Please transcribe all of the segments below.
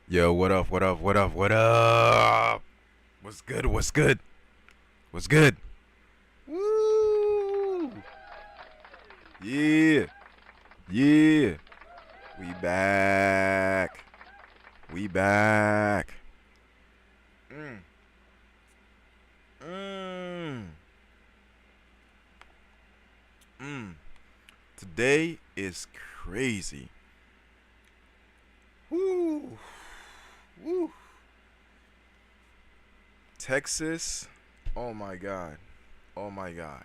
Yo, what up? What up? What up? What up? What's good? What's good? What's good? Woo! Yeah, yeah. We back. We back. Mm, mm, mm. Today is crazy. Woo, woo. Texas. Oh my God. Oh my God.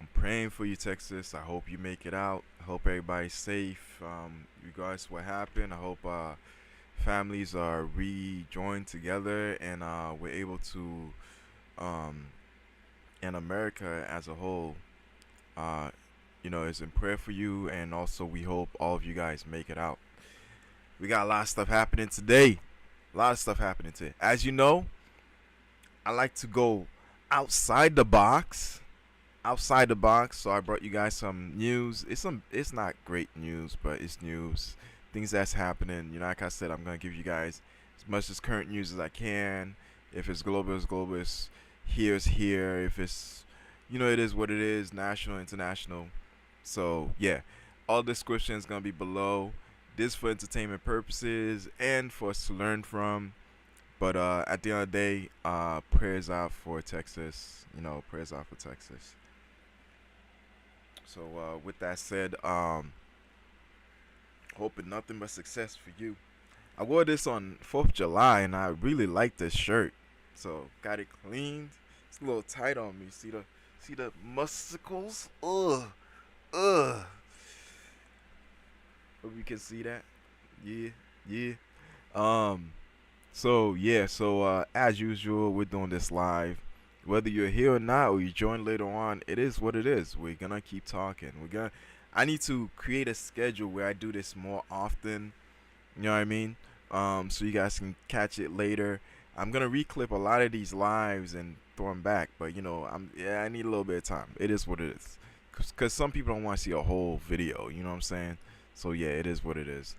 I'm praying for you, Texas. I hope you make it out. I hope everybody's safe. Regardless of what happened, I hope families are rejoined together and we're able to, um, in America as a whole, uh, is in prayer for you. And also, we hope all of you guys make it out. We got a lot of stuff happening today. A lot of stuff happening today. As you know, I like to go outside the box outside the box. So I brought you guys some news. It's not great news, but it's news. Things that's happening. Like I said, I'm gonna give you guys as much as current news as I can. If it's global, it's global. It's here. If it's it is what it is. National, international. So yeah, all description is gonna be below. This for entertainment purposes and for us to learn from. But at the end of the day, prayers out for Texas. Prayers out for Texas. So with that said, hoping nothing but success for you. I wore this on 4th of July and I really like this shirt. So got it cleaned. It's a little tight on me. See the muscles? Ugh. Hope you can see that. Yeah, yeah. Um so as usual, we're doing this live. Whether you're here or not, or you join later on, it is what it is. We're gonna keep talking. I need to create a schedule where I do this more often. You know what I mean? So you guys can catch it later. I'm gonna reclip a lot of these lives and throw them back, but I need a little bit of time. It is what it is. Cause some people don't want to see a whole video. You know what I'm saying? So yeah, it is what it is.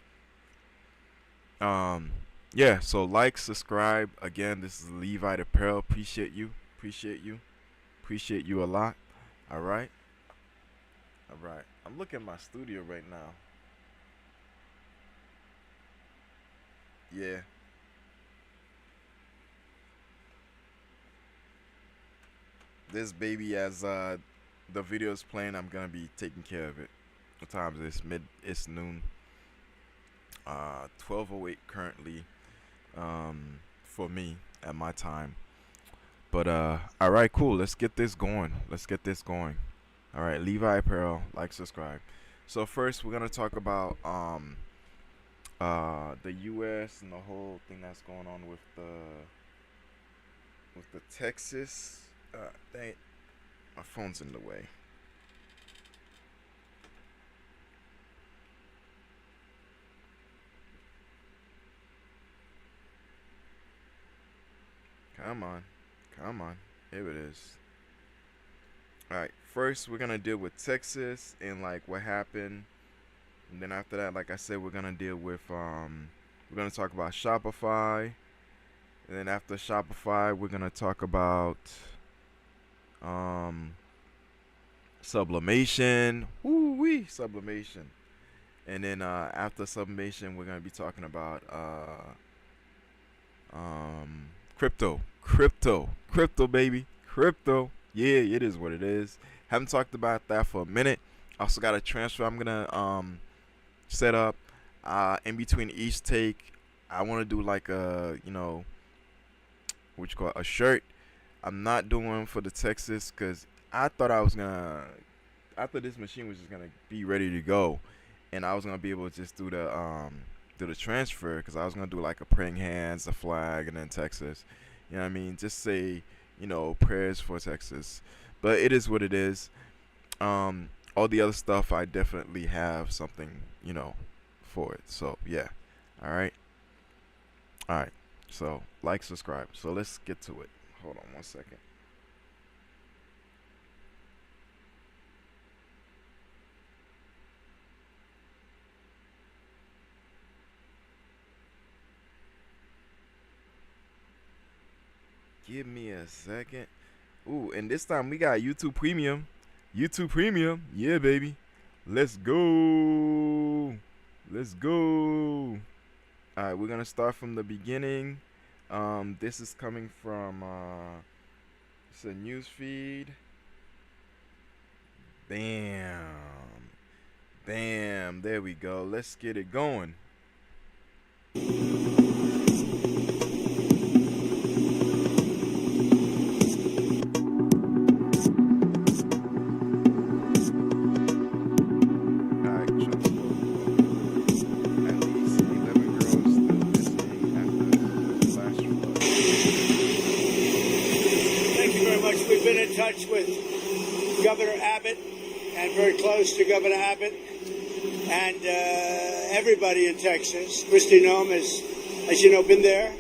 Um, yeah. So like, subscribe. Again, this is Levi the Pearl. Appreciate you. Appreciate you. Appreciate you a lot. All right. All right. I'm looking at my studio right now. Yeah. This baby, as the video is playing, I'm gonna be taking care of it. What time is this? It's noon. 12:08 currently. For me at my time. But all right, cool. Let's get this going. Let's get this going. All right, Levi Apparel, like, subscribe. So first, we're gonna talk about the U.S. and the whole thing that's going on with the Texas. Dang it, my phone's in the way. Come on, come on. Here it is. All right, first we're gonna deal with Texas and like what happened, and then after that, like I said, we're gonna deal with we're gonna talk about Shopify, and then after Shopify, we're gonna talk about um Sublimation. Woo wee, Sublimation. And then after Sublimation, we're gonna be talking about crypto, crypto, baby, crypto. Yeah, it is what it is. Haven't talked about that for a minute. Also got a transfer I'm gonna set up. In between each take, I want to do like a what you call it, a shirt. I'm not doing one for the Texas because I thought I was gonna. I thought this machine was just gonna be ready to go, and I was gonna be able to just do the transfer because I was gonna do like a praying hands, a flag, and then Texas. You know what I mean? Just say prayers for Texas, but it is what it is. All the other stuff I definitely have something for it. So yeah, all right, all right. So like, subscribe. So let's get to it. Hold on one second. Give me a second. Ooh, and this time we got YouTube Premium. YouTube Premium. Yeah, baby. Let's go. Let's go. All right, we're gonna start from the beginning. This is coming from it's a news feed. Bam. Bam. There we go. Let's get it going. We've been in touch with Governor Abbott and very close to Governor Abbott and everybody in Texas. Kristi Noem has, as you know, been there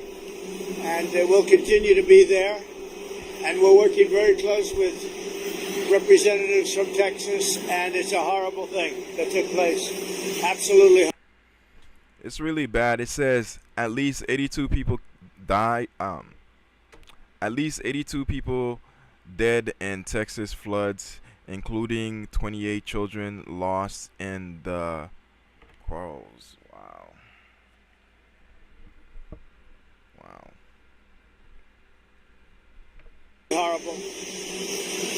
and will continue to be there. And we're working very close with representatives from Texas, and it's a horrible thing that took place. Absolutely. It's really bad. It says at least 82 people died. At least 82 people dead in Texas floods, including 28 children lost in the quarrels. Wow. Wow. Horrible.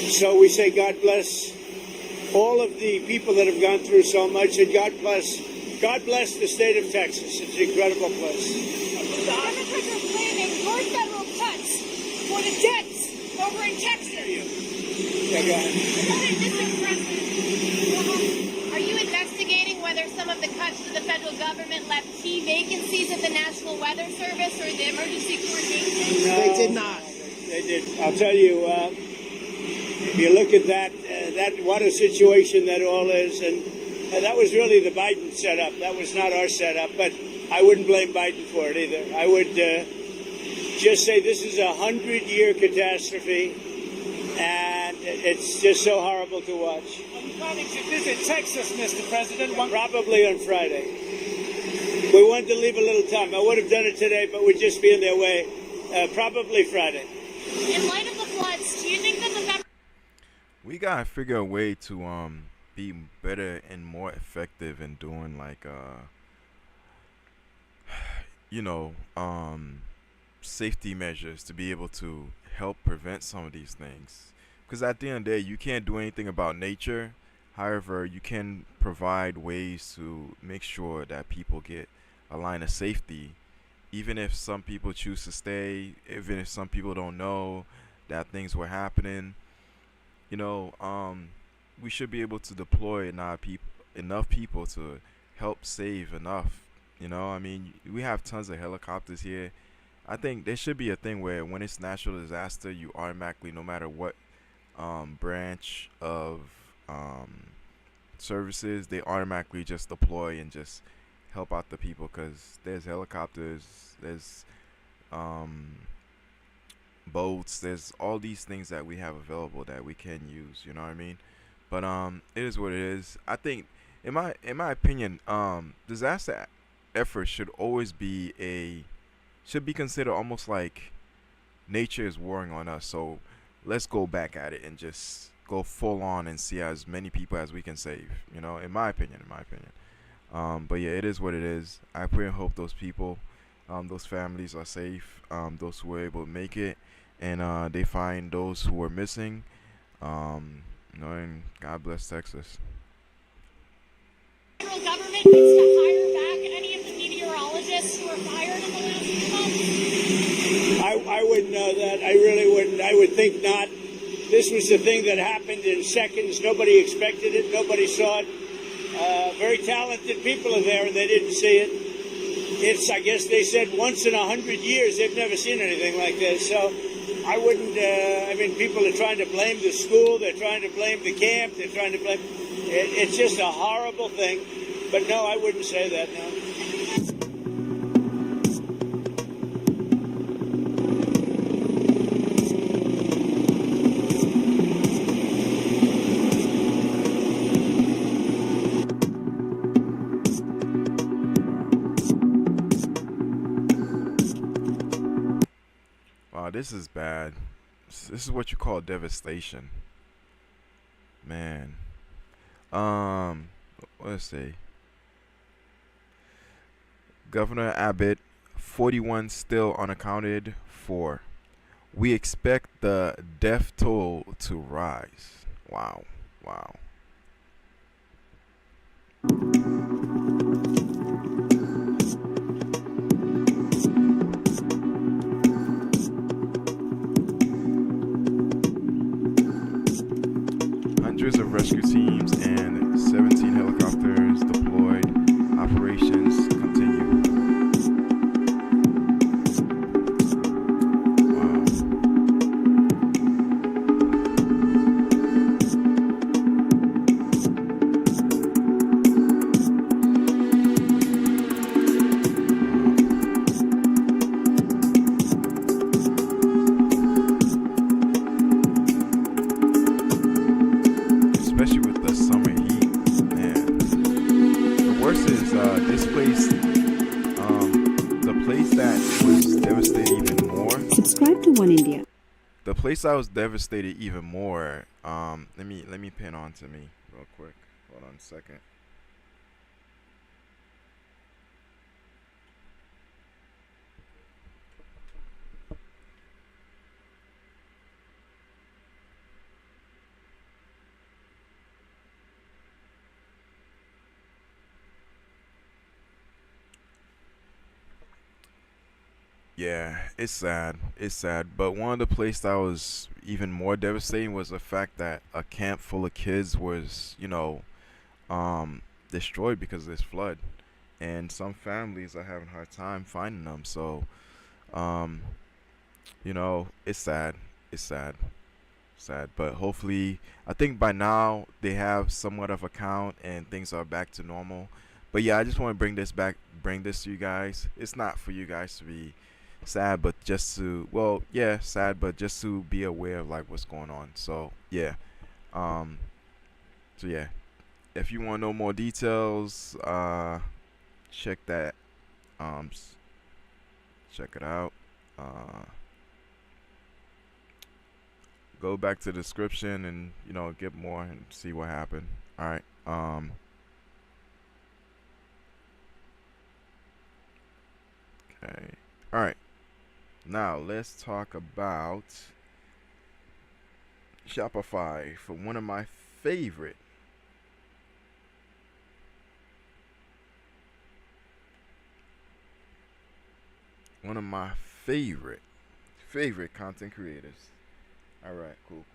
So we say God bless all of the people that have gone through so much, and God bless the state of Texas. It's an incredible place. Democrats are claiming more federal cuts for the debts over in Texas. Yeah, go ahead. Are you investigating whether some of the cuts to the federal government left key vacancies at the National Weather Service or the Emergency Coordination? No, they did not. They did. I'll tell you, if you look at that what a situation that all is, and that was really the Biden setup. That was not our setup, but I wouldn't blame Biden for it either. I would just say this is a 100-year catastrophe, and it's just so horrible to watch. Are you planning to visit Texas, Mr. President? Probably on Friday. We wanted to leave a little time. I would have done it today, but we'd just be in their way. Probably Friday. In light of the floods, do you think that the federal... We gotta figure a way to be better and more effective in doing like safety measures to be able to help prevent some of these things, because at the end of the day you can't do anything about nature. However, you can provide ways to make sure that people get a line of safety, even if some people choose to stay, even if some people don't know that things were happening. We should be able to deploy enough people to help save enough. We have tons of helicopters here. I think there should be a thing where when it's natural disaster, you automatically, no matter what branch of services, they automatically just deploy and just help out the people, because there's helicopters, there's boats, there's all these things that we have available that we can use. You know what I mean? But it is what it is. I think, in my opinion, disaster efforts should always be considered almost like nature is warring on us. So let's go back at it and just go full on and see as many people as we can save. In my opinion. But yeah, it is what it is. I pray and hope those people, those families are safe. Those who were able to make it, and they find those who were missing. And God bless Texas. The federal government needs to hire back any of the meteorologists who were fired in the last few months? I wouldn't know that. I really wouldn't. I would think not. This was the thing that happened in seconds. Nobody expected it. Nobody saw it. Very talented people are there, and they didn't see it. It's, I guess they said, once in 100 years. They've never seen anything like this. So I wouldn't, people are trying to blame the school. They're trying to blame the camp. They're trying to blame. It's just a horrible thing. But no, I wouldn't say that, no. Wow, this is bad. This is what you call devastation, man. Um, let's see. Governor Abbott, 41 still unaccounted for. We expect the death toll to rise. Wow, wow. Hundreds of rescue teams and 17 helicopters deployed. Operations continue. Wow. Especially with the summer heat, man. The worst is this place, the place that was devastated even more. Subscribe to One India. The place I was devastated even more. Let me pin on to me real quick. Hold on a second. Yeah, it's sad. It's sad. But one of the places that was even more devastating was the fact that a camp full of kids was, destroyed because of this flood. And some families are having a hard time finding them. So, um, it's sad. It's sad. Sad. But hopefully, I think by now they have somewhat of a count and things are back to normal. But yeah, I just want to bring this to you guys. It's not for you guys to be sad, but just to, well, yeah, sad, but just to be aware of like what's going on. So yeah, so yeah, if you want to know more details, check that, check it out. Go back to the description and get more and see what happened. All right. Okay. All right. Now let's talk about Shopify for one of my favorite favorite content creators. All right, cool.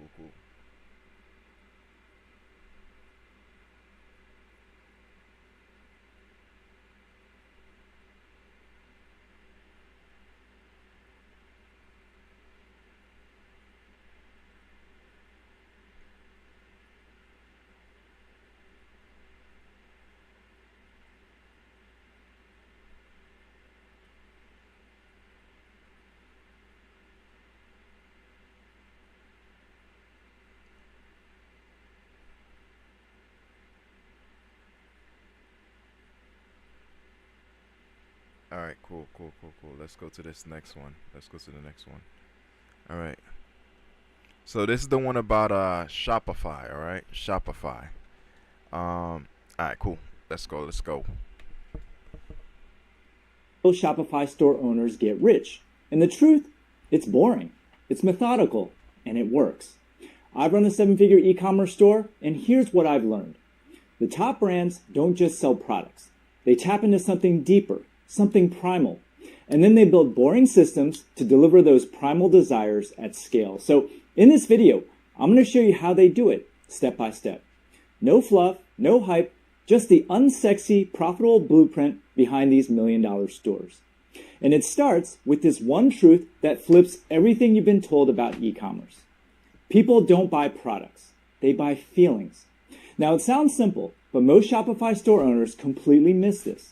All right, cool. Let's go to this next one. All right. So this is the one about Shopify, all right? Shopify. All right, cool. Let's go. Shopify store owners get rich. And the truth, it's boring. It's methodical, and it works. I run a 7-figure e-commerce store, and here's what I've learned. The top brands don't just sell products. They tap into something deeper, something primal. And then they build boring systems to deliver those primal desires at scale. So in this video, I'm going to show you how they do it step by step. No fluff, no hype, just the unsexy, profitable blueprint behind these million-dollar stores. And it starts with this one truth that flips everything you've been told about e-commerce. People don't buy products. They buy feelings. Now, it sounds simple, but most Shopify store owners completely miss this.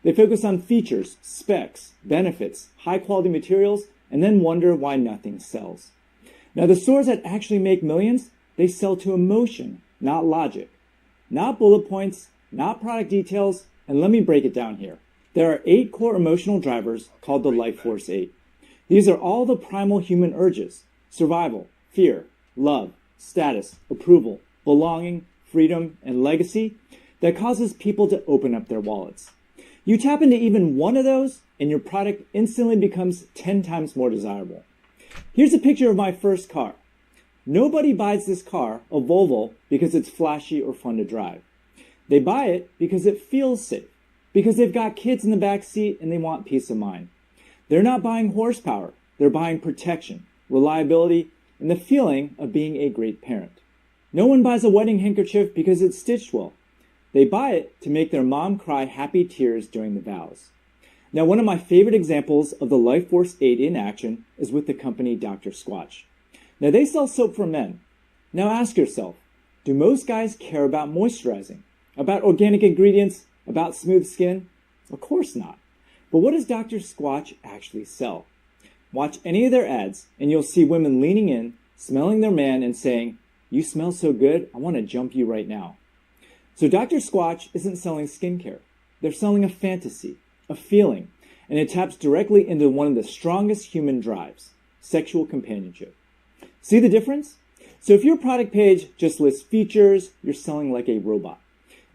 They focus on features, specs, benefits, high-quality materials, and then wonder why nothing sells. Now, the stores that actually make millions, they sell to emotion, not logic. Not bullet points, not product details, and let me break it down here. There are 8 core emotional drivers called the Life Force 8. These are all the primal human urges: survival, fear, love, status, approval, belonging, freedom, and legacy that causes people to open up their wallets. You tap into even one of those, and your product instantly becomes 10 times more desirable. Here's a picture of my first car. Nobody buys this car, a Volvo, because it's flashy or fun to drive. They buy it because it feels safe, because they've got kids in the back seat and they want peace of mind. They're not buying horsepower, they're buying protection, reliability, and the feeling of being a great parent. No one buys a wedding handkerchief because it's stitched well. They buy it to make their mom cry happy tears during the vows. Now, one of my favorite examples of the Life Force 8 in action is with the company Dr. Squatch. Now, they sell soap for men. Now ask yourself, do most guys care about moisturizing, about organic ingredients, about smooth skin? Of course not. But what does Dr. Squatch actually sell? Watch any of their ads and you'll see women leaning in, smelling their man and saying, "You smell so good, I want to jump you right now." So Dr. Squatch isn't selling skincare. They're selling a fantasy, a feeling, and it taps directly into one of the strongest human drives, sexual companionship. See the difference? So if your product page just lists features, you're selling like a robot.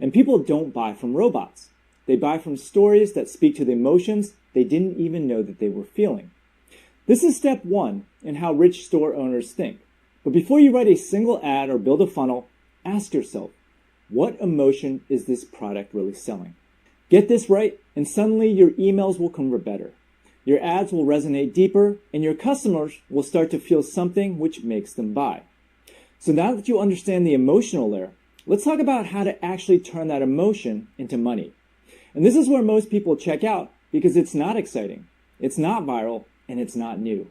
And people don't buy from robots. They buy from stories that speak to the emotions they didn't even know that they were feeling. This is step one in how rich store owners think. But before you write a single ad or build a funnel, ask yourself, what emotion is this product really selling? Get this right, and suddenly your emails will convert better. Your ads will resonate deeper, and your customers will start to feel something which makes them buy. So now that you understand the emotional layer, let's talk about how to actually turn that emotion into money. And this is where most people check out because it's not exciting, it's not viral, and it's not new.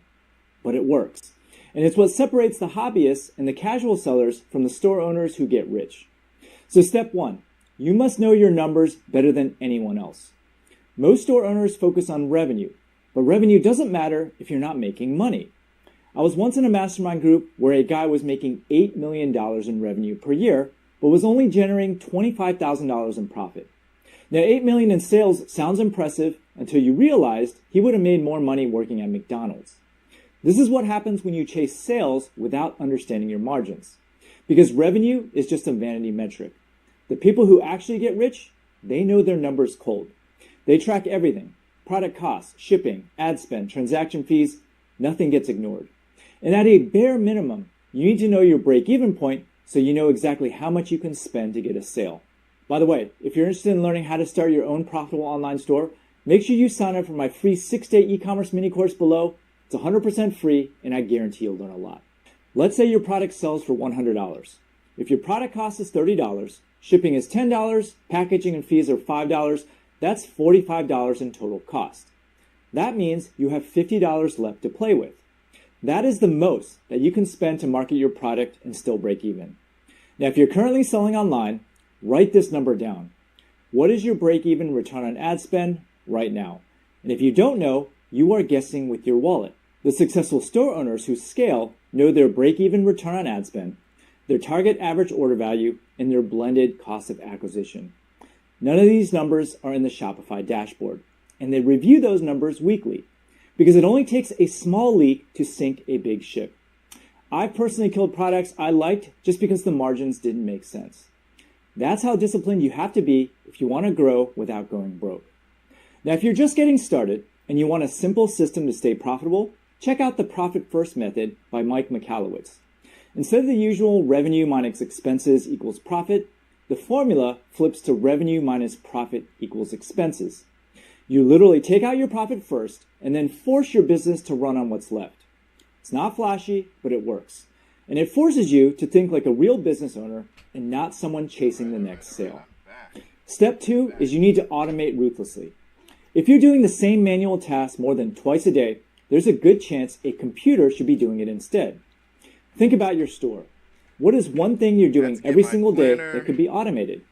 But it works. And it's what separates the hobbyists and the casual sellers from the store owners who get rich. So step one, you must know your numbers better than anyone else. Most store owners focus on revenue, but revenue doesn't matter if you're not making money. I was once in a mastermind group where a guy was making $8 million in revenue per year, but was only generating $25,000 in profit. Now, $8 million in sales sounds impressive until you realized he would have made more money working at McDonald's. This is what happens when you chase sales without understanding your margins. Because revenue is just a vanity metric. The people who actually get rich, they know their numbers cold. They track everything: product costs, shipping, ad spend, transaction fees. Nothing gets ignored. And at a bare minimum, you need to know your break-even point so you know exactly how much you can spend to get a sale. By the way, if you're interested in learning how to start your own profitable online store, make sure you sign up for my free 6-day e-commerce mini course below. It's 100% free, and I guarantee you'll learn a lot. Let's say your product sells for $100. If your product cost is $30, shipping is $10, packaging and fees are $5, that's $45 in total cost. That means you have $50 left to play with. That is the most that you can spend to market your product and still break even. Now, if you're currently selling online, write this number down. What is your break-even return on ad spend right now? And if you don't know, you are guessing with your wallet. The successful store owners who scale know their break-even return on ad spend, their target average order value, and their blended cost of acquisition. None of these numbers are in the Shopify dashboard, and they review those numbers weekly because it only takes a small leak to sink a big ship. I've personally killed products I liked just because the margins didn't make sense. That's how disciplined you have to be if you want to grow without going broke. Now, if you're just getting started and you want a simple system to stay profitable, check out the Profit First method by Mike Michalowicz. Instead of the usual revenue minus expenses equals profit, the formula flips to revenue minus profit equals expenses. You literally take out your profit first and then force your business to run on what's left. It's not flashy, but it works. And it forces you to think like a real business owner and not someone chasing the next sale. Step two is you need to automate ruthlessly. If you're doing the same manual task more than twice a day, there's a good chance a computer should be doing it instead. Think about your store. What is one thing you're doing every single day that could be automated?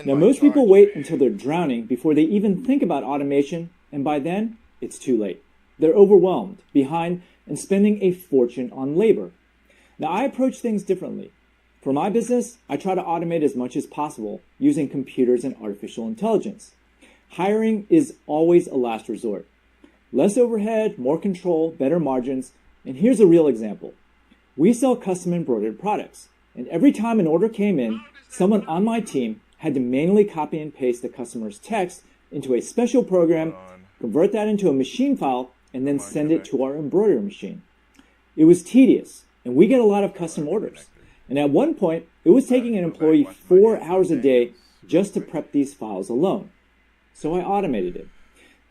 Now, most people wait until they're drowning before they even think about automation, and by then, it's too late. They're overwhelmed, behind, and spending a fortune on labor. Now, I approach things differently. For my business, I try to automate as much as possible using computers and artificial intelligence. Hiring is always a last resort. Less overhead, more control, better margins, and here's a real example. We sell custom embroidered products, and every time an order came in, someone on my team had to manually copy and paste the customer's text into a special program, convert that into a machine file, and then send it to our embroidery machine. It was tedious, and we get a lot of custom orders. And at one point, it was taking an employee 4 hours a day just to prep these files alone. So I automated it.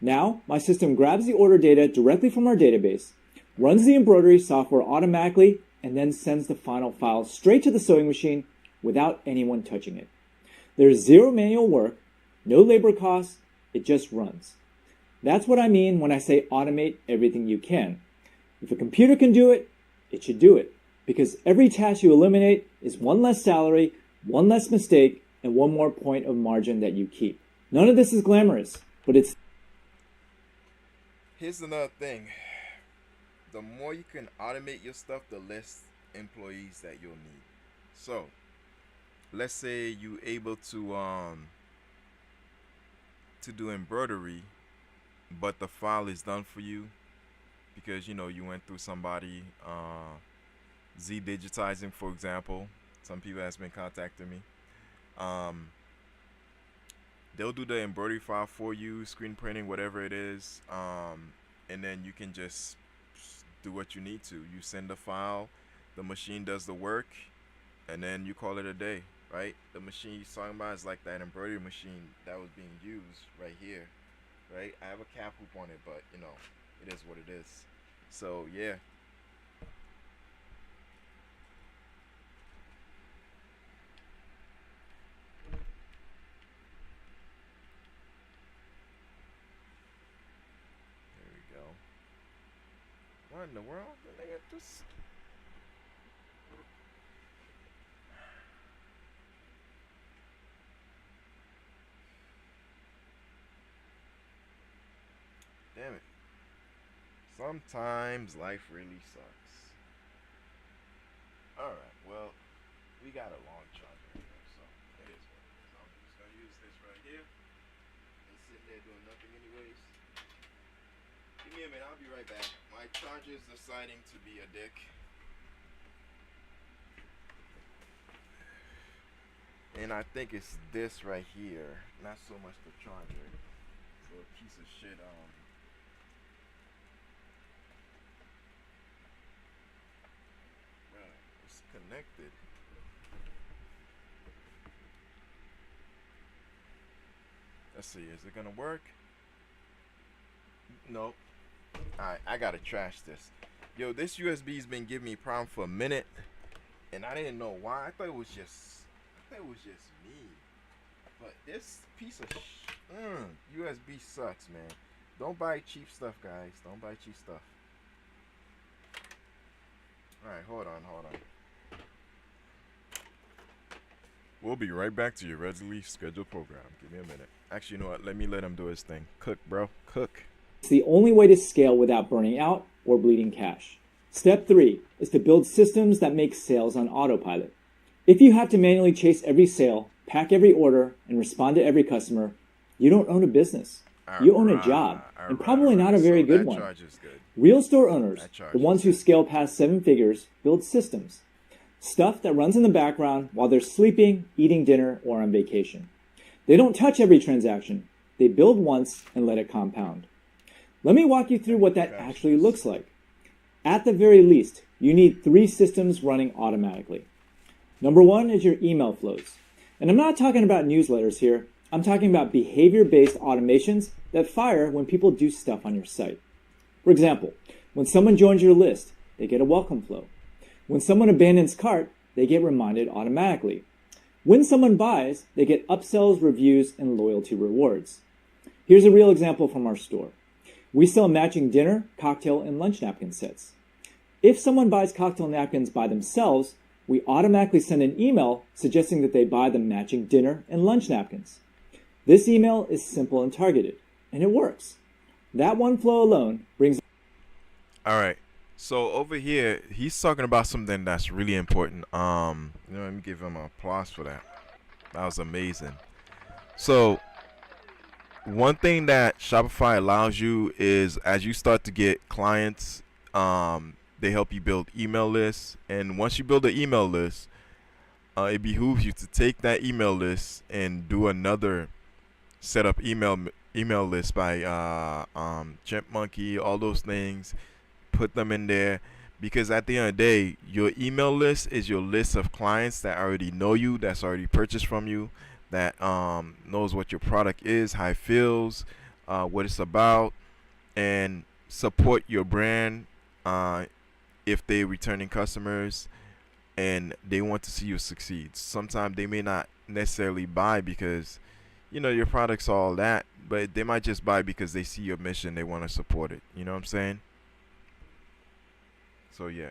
Now, my system grabs the order data directly from our database, runs the embroidery software automatically, and then sends the final file straight to the sewing machine without anyone touching it. There's zero manual work, no labor costs, it just runs. That's what I mean when I say automate everything you can. If a computer can do it, it should do it, because every task you eliminate is one less salary, one less mistake, and one more point of margin that you keep. None of this is glamorous, but it's... Here's another thing. The more you can automate your stuff, the less employees that you'll need. So, let's say you're able to do embroidery, but the file is done for you because you went through somebody Z-digitizing, for example. Some people has been contacting me. They'll do the embroidery file for you, screen printing, whatever it is, and then you can just do what you need to. You send the file, the machine does the work, and then you call it a day, right? The machine you're talking about is like that embroidery machine that was being used right here, right? I have a cap hoop on it, but it is what it is. So yeah. What in the world? They got this. Damn it. Sometimes life really sucks. Alright, well, we got a long charger here, so it is what it is. I'm just gonna use this right here. It's sitting there doing nothing anyways. Give me a minute, I'll be right back. My charger is deciding to be a dick. And I think it's this right here. Not so much the charger. It's a little piece of shit. It's connected. Let's see, is it gonna work? Nope. Alright, I gotta trash this. Yo, this USB's been giving me a problem for a minute, and I didn't know why. I thought it was just me. But this piece of USB sucks, man. Don't buy cheap stuff, guys. Don't buy cheap stuff. Alright, hold on. We'll be right back to your regularly scheduled program. Give me a minute. Actually, you know what? Let him do his thing. Cook, bro. Cook. It's the only way to scale without burning out or bleeding cash. Step 3 is to build systems that make sales on autopilot. If you have to manually chase every sale, pack every order, and respond to every customer, you don't own a business. You own a job, and probably not a very good one. Real store owners, the ones who scale past 7 figures, build systems. Stuff that runs in the background while they're sleeping, eating dinner, or on vacation. They don't touch every transaction. They build once and let it compound. Let me walk you through what that actually looks like. At the very least, you need 3 systems running automatically. Number 1 is your email flows. And I'm not talking about newsletters here. I'm talking about behavior-based automations that fire when people do stuff on your site. For example, when someone joins your list, they get a welcome flow. When someone abandons cart, they get reminded automatically. When someone buys, they get upsells, reviews, and loyalty rewards. Here's a real example from our store. We sell matching dinner, cocktail, and lunch napkin sets. If someone buys cocktail napkins by themselves, we automatically send an email suggesting that they buy the matching dinner and lunch napkins. This email is simple and targeted, and it works. That one flow alone brings... All right. So over here, he's talking about something that's really important. Let me give him applause for that. That was amazing. So one thing that Shopify allows you is as you start to get clients, they help you build email lists. And once you build an email list, it behooves you to take that email list and do another set up email list by Chipmonkey, all those things. Put them in there because at the end of the day, your email list is your list of clients that already know you, that's already purchased from you, that knows what your product is, how it feels, what it's about, and support your brand if they're returning customers and they want to see you succeed. Sometimes they may not necessarily buy because your product's all that, but they might just buy because they see your mission, they want to support it. You know what I'm saying? So yeah.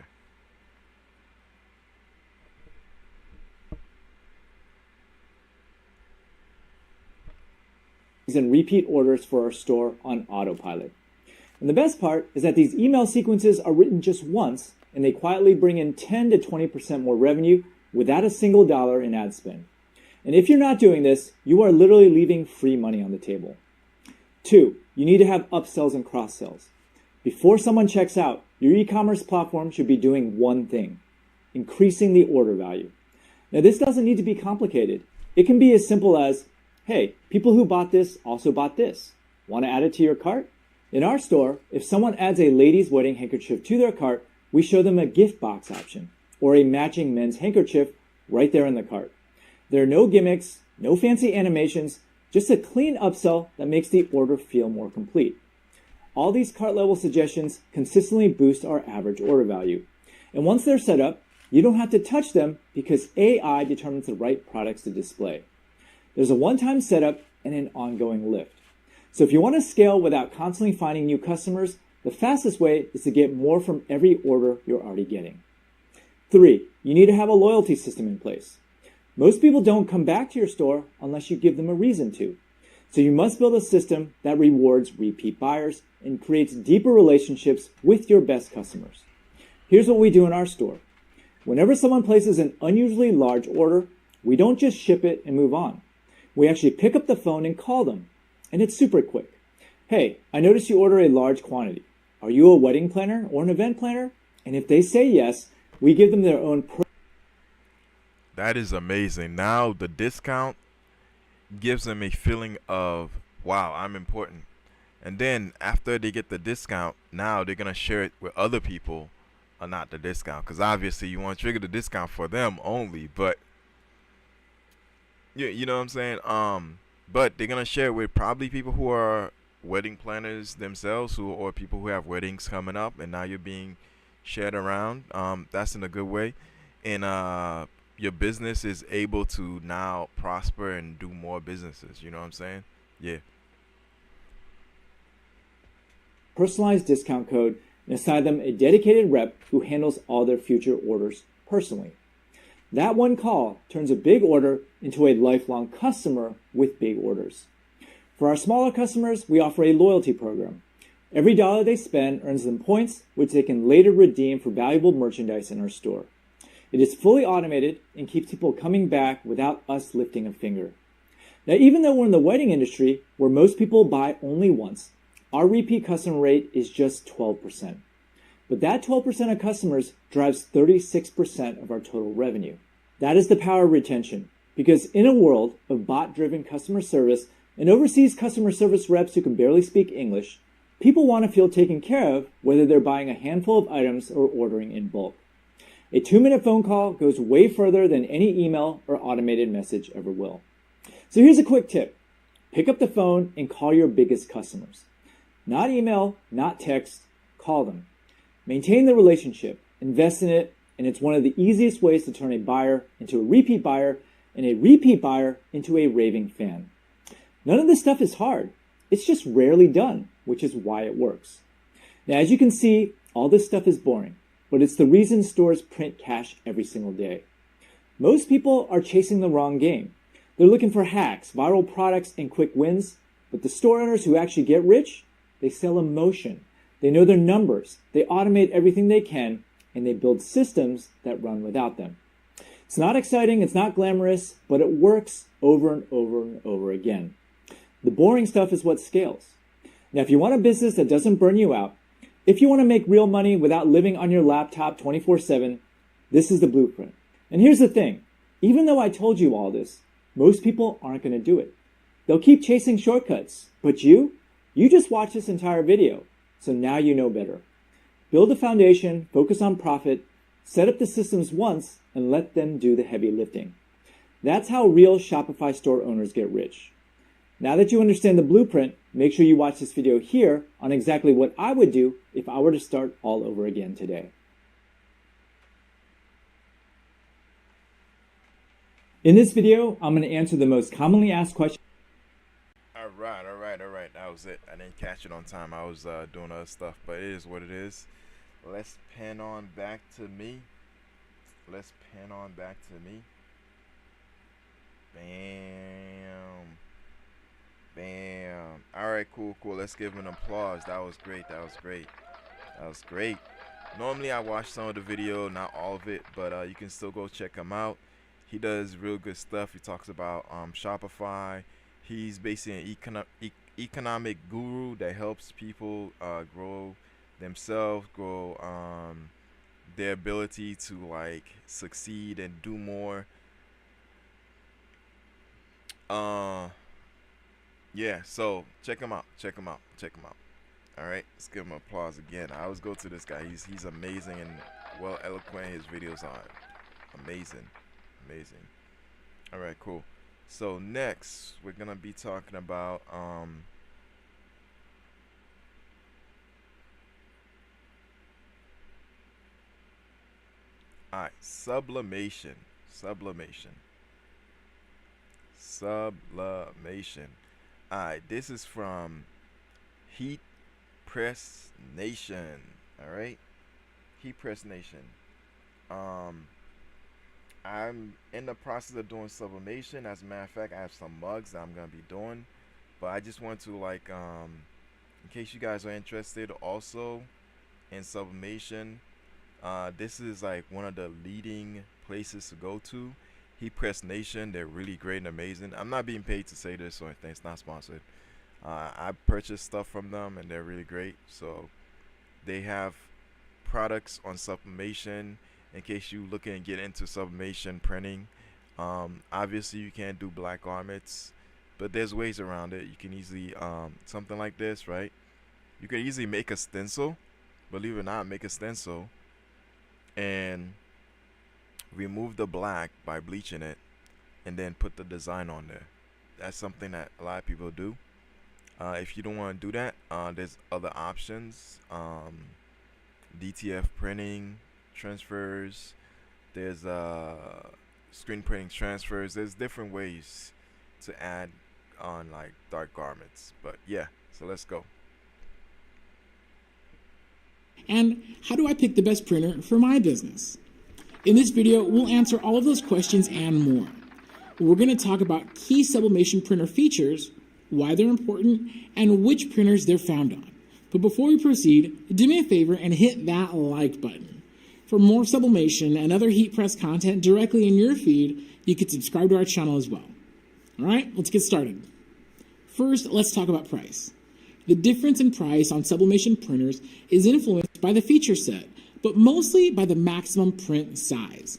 And repeat orders for our store on autopilot. And the best part is that these email sequences are written just once, and they quietly bring in 10 to 20% more revenue without a single dollar in ad spend. And if you're not doing this, you are literally leaving free money on the table. 2, you need to have upsells and cross-sells. Before someone checks out, your e-commerce platform should be doing one thing: increasing the order value. Now, this doesn't need to be complicated. It can be as simple as, hey, people who bought this also bought this. Want to add it to your cart? In our store, if someone adds a lady's wedding handkerchief to their cart, we show them a gift box option or a matching men's handkerchief right there in the cart. There are no gimmicks, no fancy animations, just a clean upsell that makes the order feel more complete. All these cart level suggestions consistently boost our average order value. And once they're set up, you don't have to touch them because AI determines the right products to display. There's a one-time setup and an ongoing lift. So if you want to scale without constantly finding new customers, the fastest way is to get more from every order you're already getting. 3, you need to have a loyalty system in place. Most people don't come back to your store unless you give them a reason to. So you must build a system that rewards repeat buyers and creates deeper relationships with your best customers. Here's what we do in our store. Whenever someone places an unusually large order, we don't just ship it and move on. We actually pick up the phone and call them. And it's super quick. Hey, I noticed you order a large quantity. Are you a wedding planner or an event planner? And if they say yes, we give them their own That is amazing. Now the discount gives them a feeling of, wow, I'm important. And then after they get the discount, now they're going to share it with other people, or not the discount, because obviously you want to trigger the discount for them only, but yeah, you know what I'm saying? But they're going to share it with probably people who are wedding planners themselves, or people who have weddings coming up, and now you're being shared around. That's in a good way. And your business is able to now prosper and do more businesses. You know what I'm saying? Yeah. personalized discount code and assign them a dedicated rep who handles all their future orders personally. That one call turns a big order into a lifelong customer with big orders. For our smaller customers, we offer a loyalty program. Every dollar they spend earns them points, which they can later redeem for valuable merchandise in our store. It is fully automated and keeps people coming back without us lifting a finger. Now, even though we're in the wedding industry, where most people buy only once, our repeat customer rate is just 12%. But that 12% of customers drives 36% of our total revenue. That is the power of retention, because in a world of bot-driven customer service and overseas customer service reps who can barely speak English, people want to feel taken care of whether they're buying a handful of items or ordering in bulk. A 2-minute phone call goes way further than any email or automated message ever will. So here's a quick tip. Pick up the phone and call your biggest customers. Not email, not text, call them. Maintain the relationship, invest in it, and it's one of the easiest ways to turn a buyer into a repeat buyer and a repeat buyer into a raving fan. None of this stuff is hard. It's just rarely done, which is why it works. Now, as you can see, all this stuff is boring, but it's the reason stores print cash every single day. Most people are chasing the wrong game. They're looking for hacks, viral products, and quick wins, but the store owners who actually get rich, they sell emotion. They know their numbers, they automate everything they can, and they build systems that run without them. It's not exciting, it's not glamorous, but it works over and over and over again. The boring stuff is what scales. Now, if you want a business that doesn't burn you out, if you want to make real money without living on your laptop 24/7, this is the blueprint. And here's the thing. Even though I told you all this, most people aren't going to do it. They'll keep chasing shortcuts. But you just watched this entire video. So now you know better. Build a foundation, focus on profit, set up the systems once, and let them do the heavy lifting. That's how real Shopify store owners get rich. Now that you understand the blueprint, make sure you watch this video here on exactly what I would do if I were to start all over again today. In this video, I'm going to answer the most commonly asked questions. All right. That was it. I didn't catch it on time. I was doing other stuff, but it is what it is. Let's pan on back to me. Bam. All right, cool. Let's give him an applause. That was great. Normally, I watch some of the video, not all of it, but you can still go check him out. He does real good stuff. He talks about Shopify. He's basically an economic guru that helps people grow themselves, grow their ability to like succeed and do more. Yeah, so check him out. All right, let's give him applause again. I always go to this guy. He's amazing and well eloquent. His videos are amazing. All right, cool. So next we're gonna be talking about sublimation. Alright, this is from Heat Press Nation. Alright, Heat Press Nation. I'm in the process of doing sublimation. As a matter of fact, I have some mugs that I'm gonna be doing, but I just want to like in case you guys are interested also in sublimation, this is like one of the leading places to go to. Heat Press Nation, they're really great and amazing. I'm not being paid to say this or anything, it's not sponsored. I purchased stuff from them and they're really great. So they have products on sublimation in case you looking to get into sublimation printing. Obviously you can't do black garments, but there's ways around it. You can easily something like this, right? You could easily make a stencil, believe it or not, make a stencil and remove the black by bleaching it and then put the design on there. That's something that a lot of people do. If you don't want to do that, there's other options. DTF printing transfers, there's screen printing transfers. There's different ways to add on like dark garments, but yeah, so let's go. And how do I pick the best printer for my business? In this video, we'll answer all of those questions and more. We're going to talk about key sublimation printer features, why they're important, and which printers they're found on. But before we proceed, do me a favor and hit that like button. For more sublimation and other heat press content directly in your feed, you can subscribe to our channel as well. All right, let's get started. First, let's talk about price. The difference in price on sublimation printers is influenced by the feature set, but mostly by the maximum print size.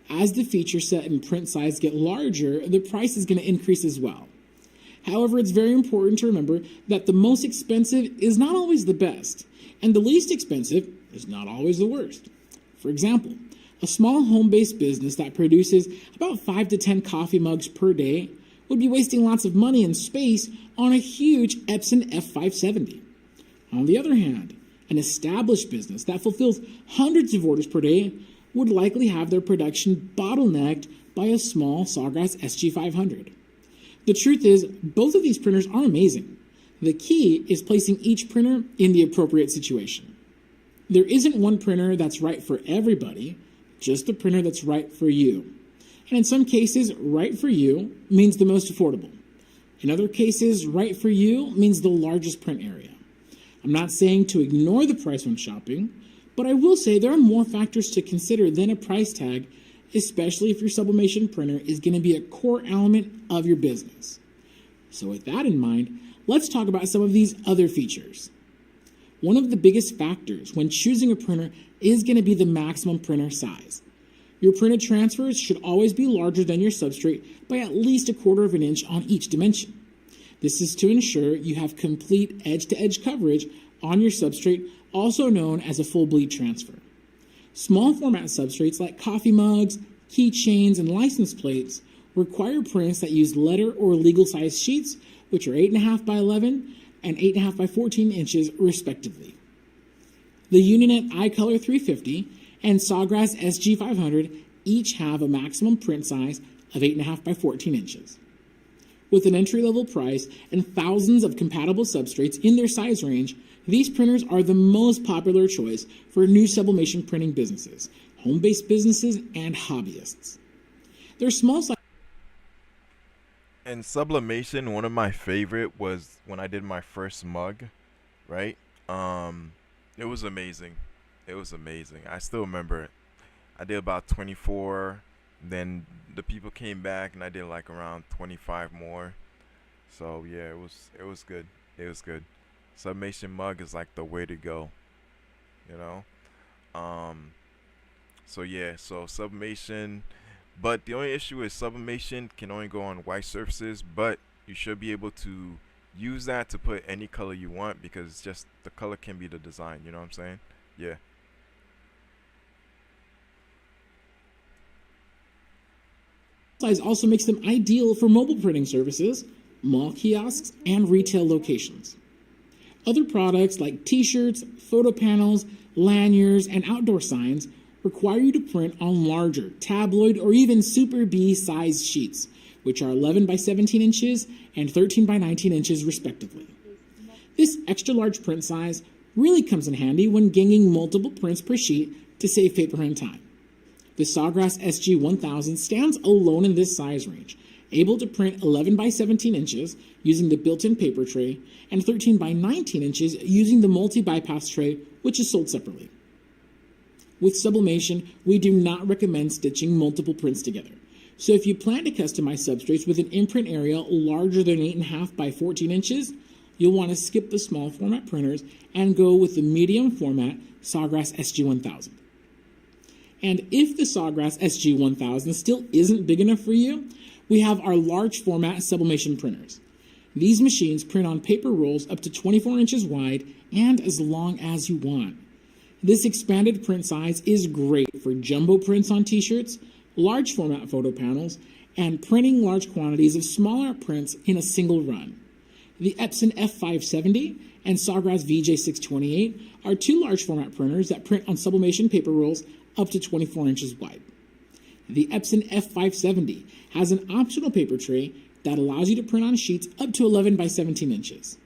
As the feature set and print size get larger, the price is going to increase as well. However, it's very important to remember that the most expensive is not always the best, and the least expensive is not always the worst. For example, a small home-based business that produces about 5 to 10 coffee mugs per day would be wasting lots of money and space on a huge Epson F570. On the other hand, an established business that fulfills hundreds of orders per day would likely have their production bottlenecked by a small Sawgrass SG500. The truth is, both of these printers are amazing. The key is placing each printer in the appropriate situation. There isn't one printer that's right for everybody, just the printer that's right for you. And in some cases, right for you means the most affordable. In other cases, right for you means the largest print area. I'm not saying to ignore the price when shopping, but I will say there are more factors to consider than a price tag, especially if your sublimation printer is going to be a core element of your business. So with that in mind, let's talk about some of these other features. One of the biggest factors when choosing a printer is going to be the maximum printer size. Your printed transfers should always be larger than your substrate by at least 1/4 of an inch on each dimension. This is to ensure you have complete edge-to-edge coverage on your substrate, also known as a full bleed transfer. Small format substrates like coffee mugs, keychains, and license plates require prints that use letter or legal size sheets, which are 8.5 by 11 and 8.5 by 14 inches respectively. The Uninet iColor 350 and Sawgrass SG500 each have a maximum print size of 8.5 by 14 inches. With an entry-level price and thousands of compatible substrates in their size range, these printers are the most popular choice for new sublimation printing businesses, home-based businesses, and hobbyists. Their small size. And sublimation, one of my favorite was when I did my first mug, right? It was amazing. It was amazing. I still remember it. I did about 24. Then the people came back and I did like around 25 more. So yeah, it was good. It was good. Sublimation mug is like the way to go, you know. So yeah, so sublimation, but the only issue is sublimation can only go on white surfaces, but you should be able to use that to put any color you want, because it's just the color can be the design, you know what I'm saying? Yeah. Size also makes them ideal for mobile printing services, mall kiosks, and retail locations. Other products like t-shirts, photo panels, lanyards, and outdoor signs require you to print on larger tabloid or even Super B size sheets, which are 11 by 17 inches and 13 by 19 inches respectively. This extra large print size really comes in handy when ganging multiple prints per sheet to save paper and time. The Sawgrass SG1000 stands alone in this size range, able to print 11 by 17 inches using the built-in paper tray and 13 by 19 inches using the multi-bypass tray, which is sold separately. With sublimation, we do not recommend stitching multiple prints together. So if you plan to customize substrates with an imprint area larger than 8.5 by 14 inches, you'll want to skip the small format printers and go with the medium format Sawgrass SG1000. And if the Sawgrass SG1000 still isn't big enough for you, we have our large format sublimation printers. These machines print on paper rolls up to 24 inches wide and as long as you want. This expanded print size is great for jumbo prints on t-shirts, large format photo panels, and printing large quantities of smaller prints in a single run. The Epson F570 and Sawgrass VJ628 are two large format printers that print on sublimation paper rolls up to 24 inches wide. The Epson F570 has an optional paper tray that allows you to print on sheets up to 11 by 17 inches.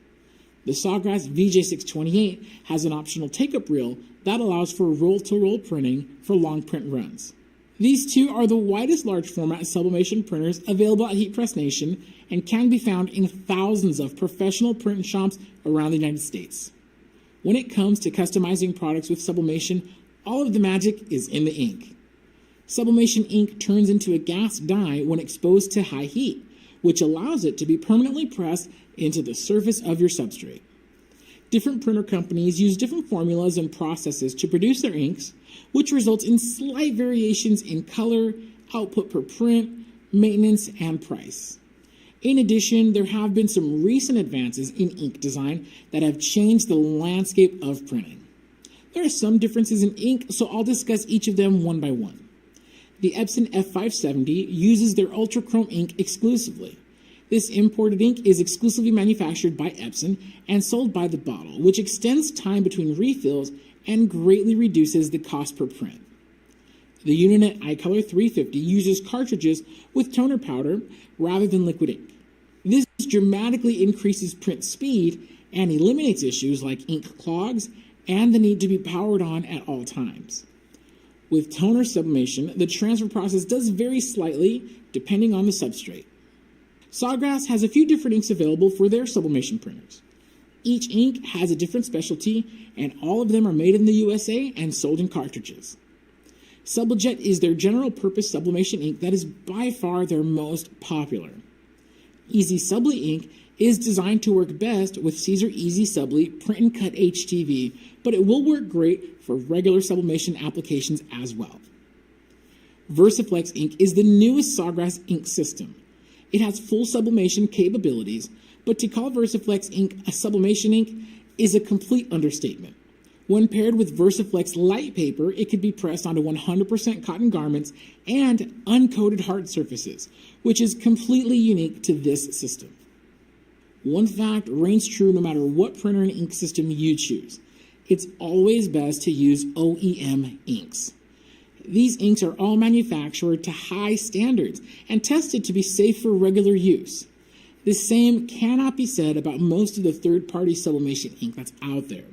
The Sawgrass VJ628 has an optional take-up reel that allows for roll-to-roll printing for long print runs. These two are the widest large format sublimation printers available at HeatPress Nation and can be found in thousands of professional print shops around the United States. When it comes to customizing products with sublimation, all of the magic is in the ink. Sublimation ink turns into a gas dye when exposed to high heat, which allows it to be permanently pressed into the surface of your substrate. Different printer companies use different formulas and processes to produce their inks, which results in slight variations in color, output per print, maintenance, and price. In addition, there have been some recent advances in ink design that have changed the landscape of printing. There are some differences in ink, so I'll discuss each of them one by one. The Epson F570 uses their Ultrachrome ink exclusively. This imported ink is exclusively manufactured by Epson and sold by the bottle, which extends time between refills and greatly reduces the cost per print. The Uninet iColor 350 uses cartridges with toner powder rather than liquid ink. This dramatically increases print speed and eliminates issues like ink clogs and the need to be powered on at all times. With toner sublimation, the transfer process does vary slightly depending on the substrate. Sawgrass has a few different inks available for their sublimation printers. Each ink has a different specialty, and all of them are made in the USA and sold in cartridges. Sublejet is their general purpose sublimation ink that is by far their most popular. Easy Subli ink is designed to work best with Caesar Easy Subli Print and Cut HTV, but it will work great for regular sublimation applications as well. VersaFlex ink is the newest Sawgrass ink system. It has full sublimation capabilities, but to call VersaFlex ink a sublimation ink is a complete understatement. When paired with VersaFlex light paper, it could be pressed onto 100% cotton garments and uncoated hard surfaces, which is completely unique to this system. One fact reigns true no matter what printer and ink system you choose. It's always best to use OEM inks. These inks are all manufactured to high standards and tested to be safe for regular use. The same cannot be said about most of the third-party sublimation ink that's out there.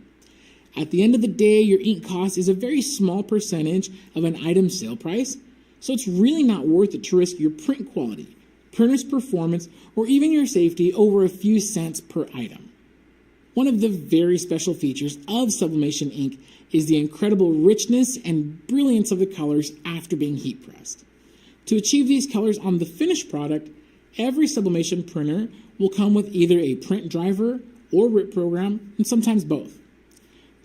At the end of the day, your ink cost is a very small percentage of an item's sale price, so it's really not worth it to risk your print quality, printer's performance, or even your safety over a few cents per item. One of the very special features of sublimation ink is the incredible richness and brilliance of the colors after being heat pressed. To achieve these colors on the finished product, every sublimation printer will come with either a print driver or RIP program, and sometimes both.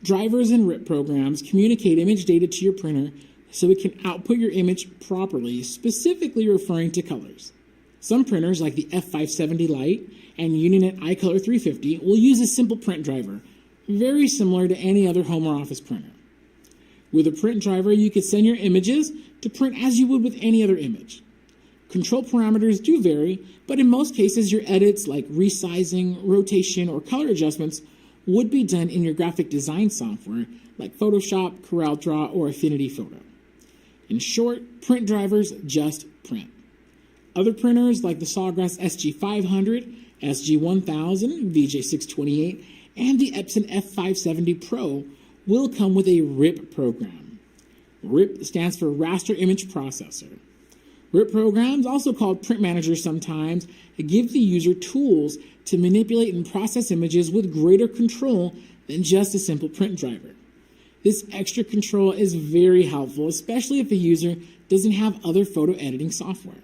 Drivers and RIP programs communicate image data to your printer so it can output your image properly, specifically referring to colors. Some printers, like the F570 Lite and Unionit iColor 350, will use a simple print driver, very similar to any other home or office printer. With a print driver, you can send your images to print as you would with any other image. Control parameters do vary, but in most cases, your edits like resizing, rotation, or color adjustments would be done in your graphic design software like Photoshop, CorelDRAW, or Affinity Photo. In short, print drivers just print. Other printers like the Sawgrass SG500, SG1000, VJ628, and the Epson F570 Pro will come with a RIP program. RIP stands for Raster Image Processor. RIP programs, also called print managers sometimes, give the user tools to manipulate and process images with greater control than just a simple print driver. This extra control is very helpful, especially if a user doesn't have other photo editing software.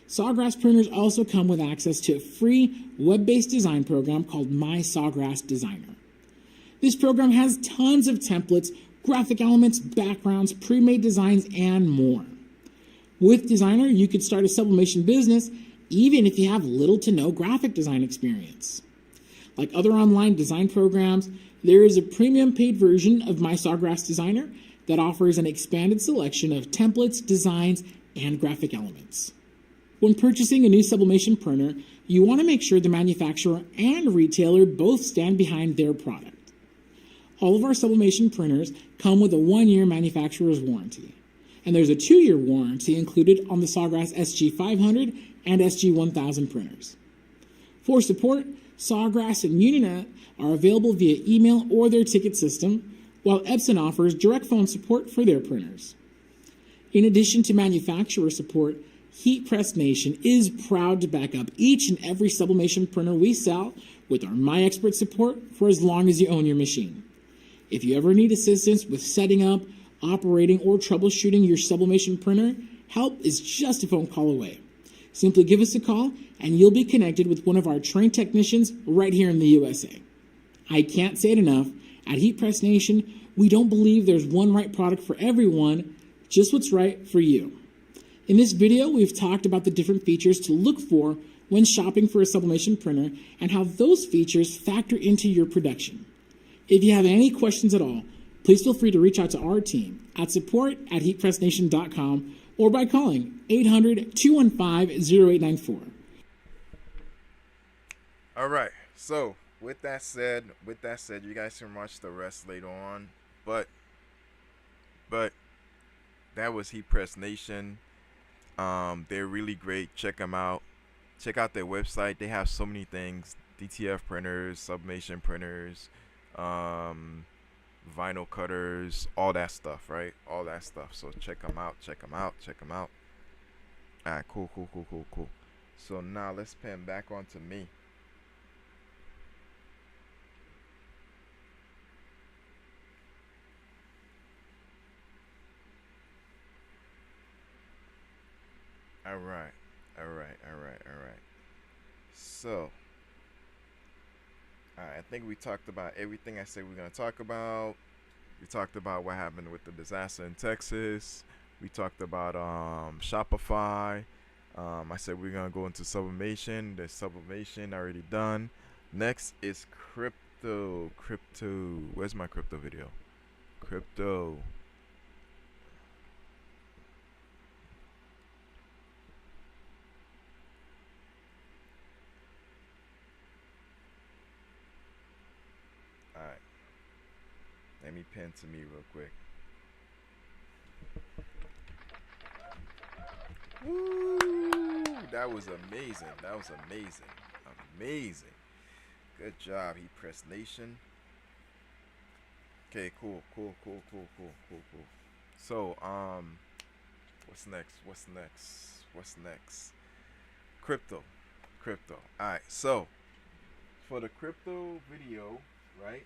Sawgrass printers also come with access to a free web-based design program called My Sawgrass Designer. This program has tons of templates, graphic elements, backgrounds, pre-made designs, and more. With Designer, you could start a sublimation business even if you have little to no graphic design experience. Like other online design programs, there is a premium paid version of My Sawgrass Designer that offers an expanded selection of templates, designs, and graphic elements. When purchasing a new sublimation printer, you want to make sure the manufacturer and retailer both stand behind their product. All of our sublimation printers come with a 1-year manufacturer's warranty, and there's a 2-year warranty included on the Sawgrass SG500 and SG1000 printers. For support, Sawgrass and Unionit are available via email or their ticket system, while Epson offers direct phone support for their printers. In addition to manufacturer support, Heat Press Nation is proud to back up each and every sublimation printer we sell with our My Expert support for as long as you own your machine. If you ever need assistance with setting up, operating, or troubleshooting your sublimation printer, help is just a phone call away. Simply give us a call and you'll be connected with one of our trained technicians right here in the USA. I can't say it enough, at Heat Press Nation, we don't believe there's one right product for everyone, just what's right for you. In this video, we've talked about the different features to look for when shopping for a sublimation printer and how those features factor into your production. If you have any questions at all, please feel free to reach out to our team at support@heatpressnation.com or by calling 800-215-0894. All right. So with that said, you guys can watch the rest later on. But that was Heat Press Nation. They're really great. Check them out. Check out their website. They have so many things: DTF printers, sublimation printers, vinyl cutters, all that stuff, right? All that stuff. So check them out. Alright, cool. So now let's pan back onto me. Alright. So, I think we talked about everything I said we're gonna talk about. We talked about what happened with the disaster in Texas. We talked about Shopify. I said we're gonna go into sublimation. The sublimation already done. Next is crypto. Crypto. Where's my crypto video? Crypto. Alright. Let me pin to me real quick. Woo! That was amazing. That was amazing. Amazing. Good job, He Press Nation. Okay, cool. So, what's next? Crypto. Alright, so for the crypto video, right?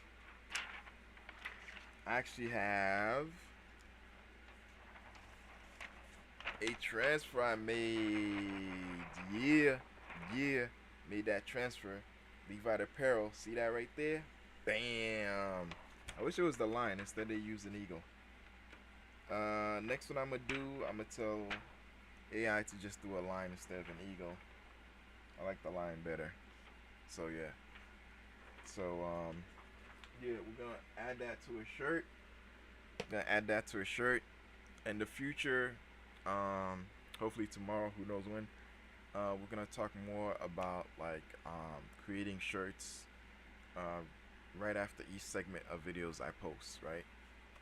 I actually have a transfer I made. Made that transfer. Levi Apparel. See that right there? Bam. I wish it was the line instead they used an eagle. Next one I'm gonna do, I'm gonna tell AI to just do a line instead of an eagle. I like the line better. So yeah. So yeah, we're gonna add that to a shirt. In the future, hopefully tomorrow, who knows when, we're gonna talk more about like creating shirts right after each segment of videos I post, right?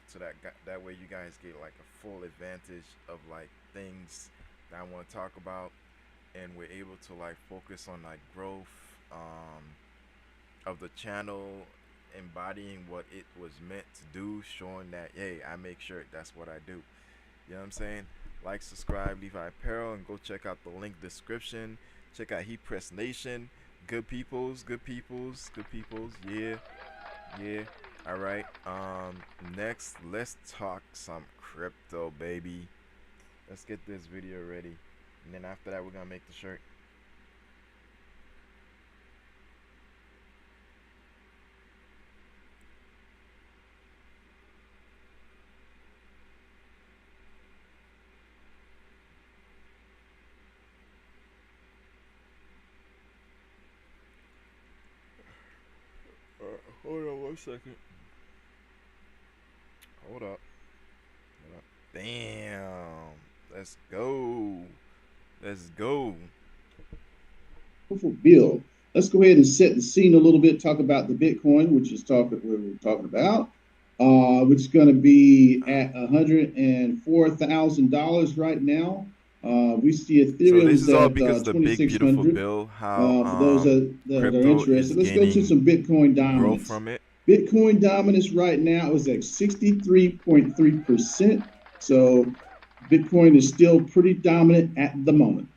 So that way you guys get like a full advantage of like things that I want to talk about, and we're able to like focus on like growth of the channel, embodying what it was meant to do, showing that hey, I make sure that's what I do. You know what I'm saying? Like, subscribe, Levi Apparel, and go check out the link description. Check out He Press Nation. Good peoples. Yeah. All right. Next, let's talk some crypto, baby. Let's get this video ready, and then after that, we're gonna make the shirt. Hold on 1 second. Hold up. Bam. Let's go. Bill. Let's go ahead and set the scene a little bit. Talk about the Bitcoin, which is what we're talking about, which is going to be at $104,000 right now. We see Ethereum. So this is all at because the big beautiful bill. How for those that are interested, let's go to some Bitcoin dominance. From it. Bitcoin dominance right now is at 63.3%. So Bitcoin is still pretty dominant at the moment.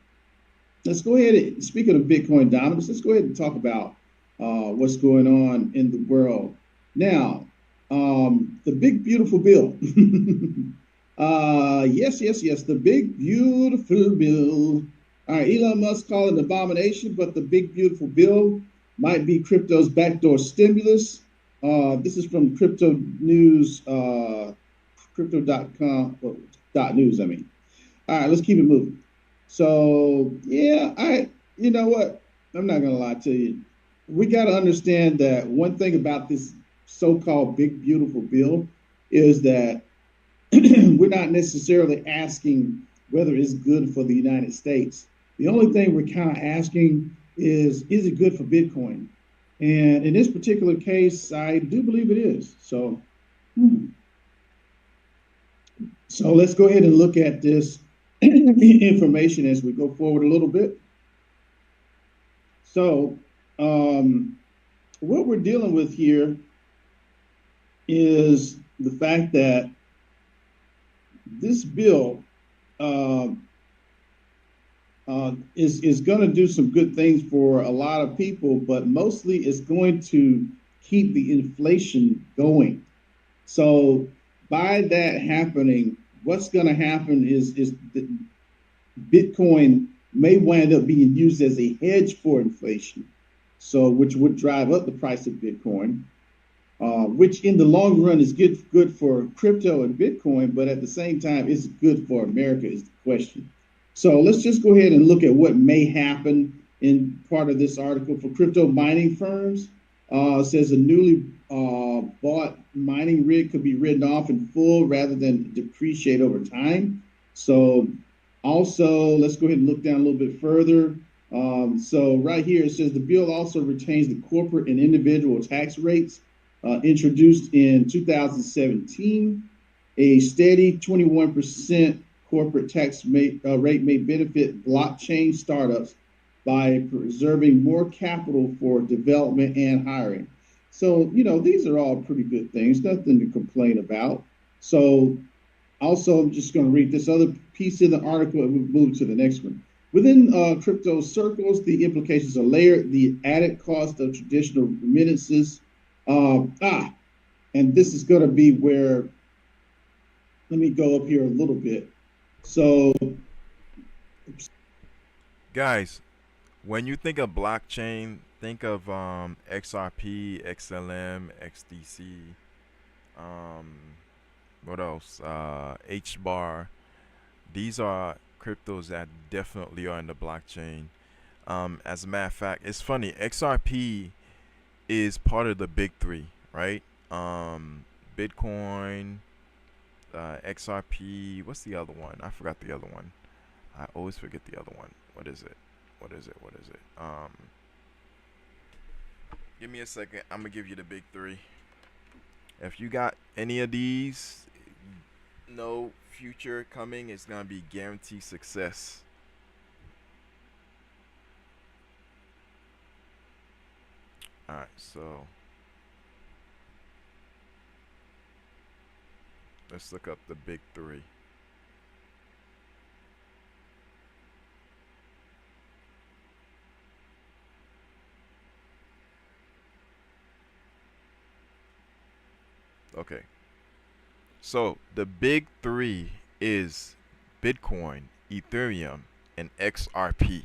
Let's go ahead and, speaking of Bitcoin dominance, let's go ahead and talk about what's going on in the world. Now, the big beautiful bill. Yes, the big beautiful bill. All right, Elon Musk called it an abomination, but the big beautiful bill might be crypto's backdoor stimulus. This is from Crypto News, crypto.com, .news, I mean. All right, let's keep it moving. So, yeah, you know what? I'm not going to lie to you. We got to understand that one thing about this so-called big beautiful bill is that we're not necessarily asking whether it's good for the United States. The only thing we're kind of asking is it good for Bitcoin? And in this particular case, I do believe it is. So let's go ahead and look at this information as we go forward a little bit. So what we're dealing with here is the fact that this bill is going to do some good things for a lot of people, but mostly it's going to keep the inflation going. So by that happening, what's going to happen is the Bitcoin may wind up being used as a hedge for inflation, so which would drive up the price of Bitcoin, which in the long run is good for crypto and Bitcoin, but at the same time, is good for America is the question. So let's just go ahead and look at what may happen in part of this article for crypto mining firms. It says a newly bought mining rig could be written off in full rather than depreciate over time. So also, let's go ahead and look down a little bit further. So right here, it says the bill also retains the corporate and individual tax rates introduced in 2017. A steady 21% corporate tax rate may benefit blockchain startups by preserving more capital for development and hiring. So, these are all pretty good things, nothing to complain about. So also, I'm just going to read this other piece in the article and we'll move to the next one. Within crypto circles, the implications are layered. The added cost of traditional remittances. And this is going to be where, let me go up here a little bit. So, Guys, when you think of blockchain, think of XRP, XLM, XDC, what else? HBAR. These are cryptos that definitely are in the blockchain. As a matter of fact, it's funny. XRP is part of the big three, right? Bitcoin, XRP. What's the other one? I forgot the other one. I always forget the other one. What is it? Give me a second. I'm gonna give you the big three. If you got any of these, no future coming is gonna be guaranteed success. Alright, so let's look up the big three. Okay. So the big three is Bitcoin, Ethereum, and XRP.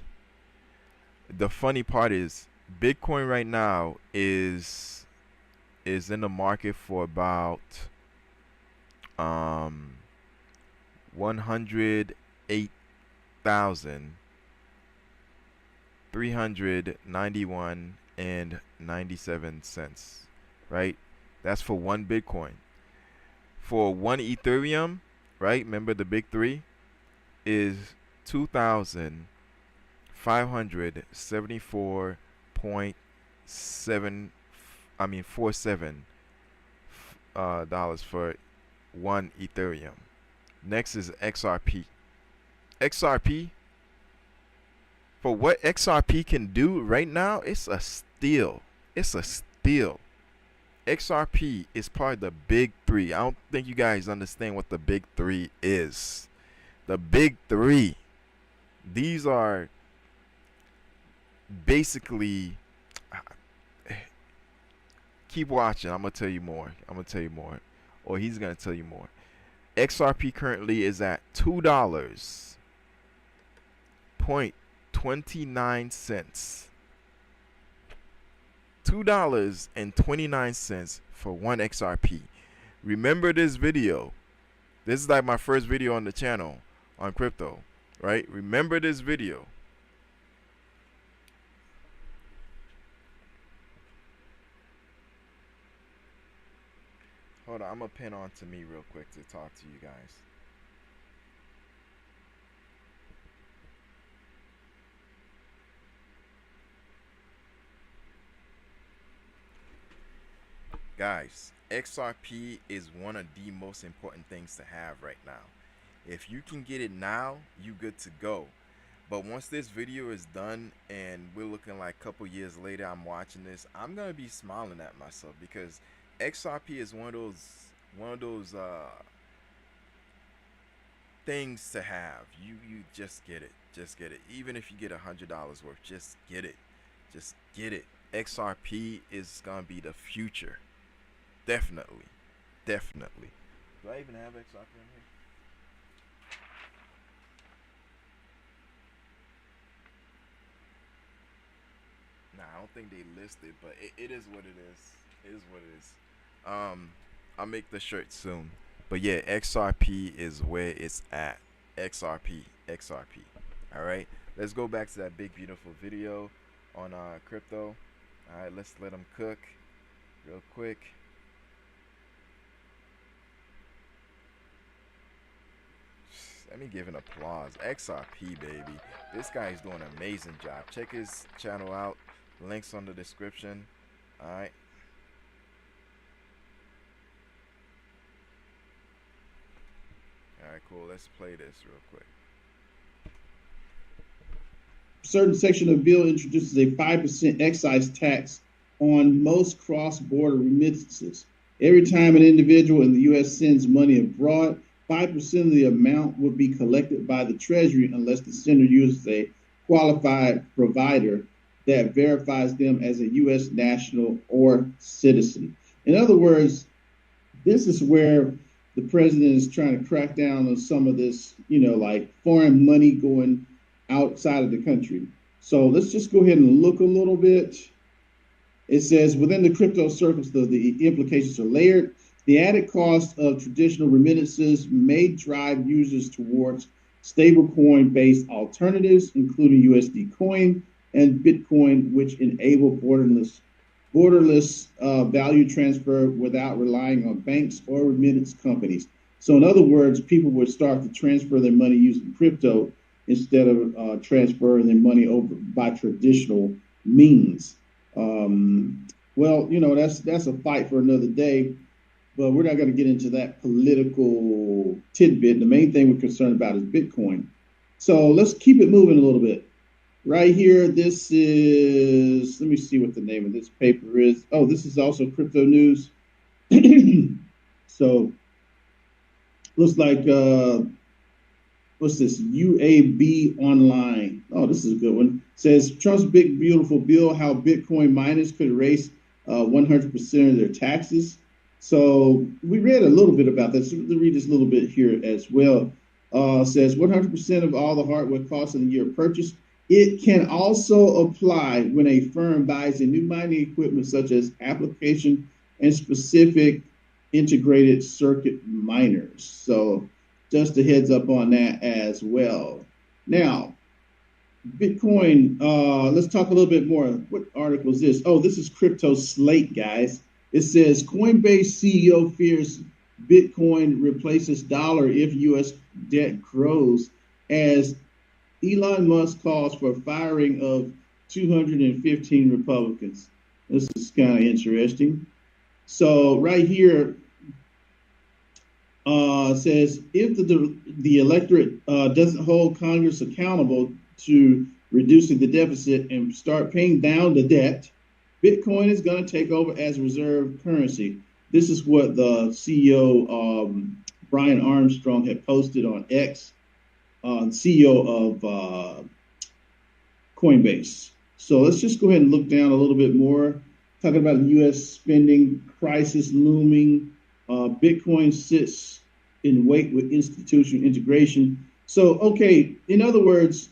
The funny part is Bitcoin right now is in the market for about 108,391.97 cents, right? That's for one Bitcoin. For one Ethereum, right? Remember the big three is 2,574.47 dollars for one Ethereum. Next is XRP. XRP, for what XRP can do right now, it's a steal. It's a steal. XRP is part of the big three. I don't think you guys understand what the big three is. The big three. These are basically, keep watching. I'm going to tell you more. Or he's going to tell you more. XRP currently is at $2.29. $2.29 for one XRP. Remember this video. This is like my first video on the channel on crypto, right? Remember this video. Hold on, I'm gonna pin on to me real quick to talk to you guys. Guys, XRP is one of the most important things to have right now. If you can get it now, you good to go. But once this video is done and we're looking like a couple years later, I'm watching this, I'm gonna be smiling at myself because XRP is one of those things to have. You just get it. Even if you get $100 worth, just get it. XRP is gonna be the future. Definitely. Do I even have XRP in here? Nah, I don't think they listed, but it is what it is. It is what it is. I'll make the shirt soon. But yeah, XRP is where it's at. XRP, XRP. All right. Let's go back to that big beautiful video on crypto. All right, let's let them cook real quick. Let me give an applause. XRP, baby. This guy is doing an amazing job. Check his channel out. Links on the description. All right. All right, cool. Let's play this real quick. Certain section of the bill introduces a 5% excise tax on most cross-border remittances. Every time an individual in the U.S. sends money abroad, 5% of the amount would be collected by the Treasury unless the sender uses a qualified provider that verifies them as a U.S. national or citizen. In other words, this is where the president is trying to crack down on some of this, like foreign money going outside of the country. So let's just go ahead and look a little bit. It says within the crypto circles, the implications are layered. The added cost of traditional remittances may drive users towards stablecoin-based alternatives, including USD Coin and Bitcoin, which enable borderless value transfer without relying on banks or remittance companies. So in other words, people would start to transfer their money using crypto instead of transferring their money over by traditional means. Well, that's a fight for another day, but we're not going to get into that political tidbit. The main thing we're concerned about is Bitcoin. So let's keep it moving a little bit. Right here, this is, let me see what the name of this paper is. Oh, this is also crypto news. So looks like, what's this? UAB Online. Oh, this is a good one. Says Trump's big, beautiful bill, how Bitcoin miners could erase 100% of their taxes. So we read a little bit about that. So we'll read this a little bit here as well. Says 100% of all the hardware costs in the year of purchase. It can also apply when a firm buys a new mining equipment, such as application and specific integrated circuit miners. So just a heads up on that as well. Now, Bitcoin, let's talk a little bit more. What article is this? Oh, this is Crypto Slate, guys. It says Coinbase CEO fears Bitcoin replaces dollar if U.S. debt grows as Elon Musk calls for firing of 215 Republicans. This is kind of interesting. So right here says if the electorate doesn't hold Congress accountable to reducing the deficit and start paying down the debt, Bitcoin is going to take over as reserve currency. This is what the CEO, Brian Armstrong, had posted on X, CEO of Coinbase. So let's just go ahead and look down a little bit more. Talking about the U.S. spending crisis looming. Bitcoin sits in wake with institutional integration. So, okay, in other words,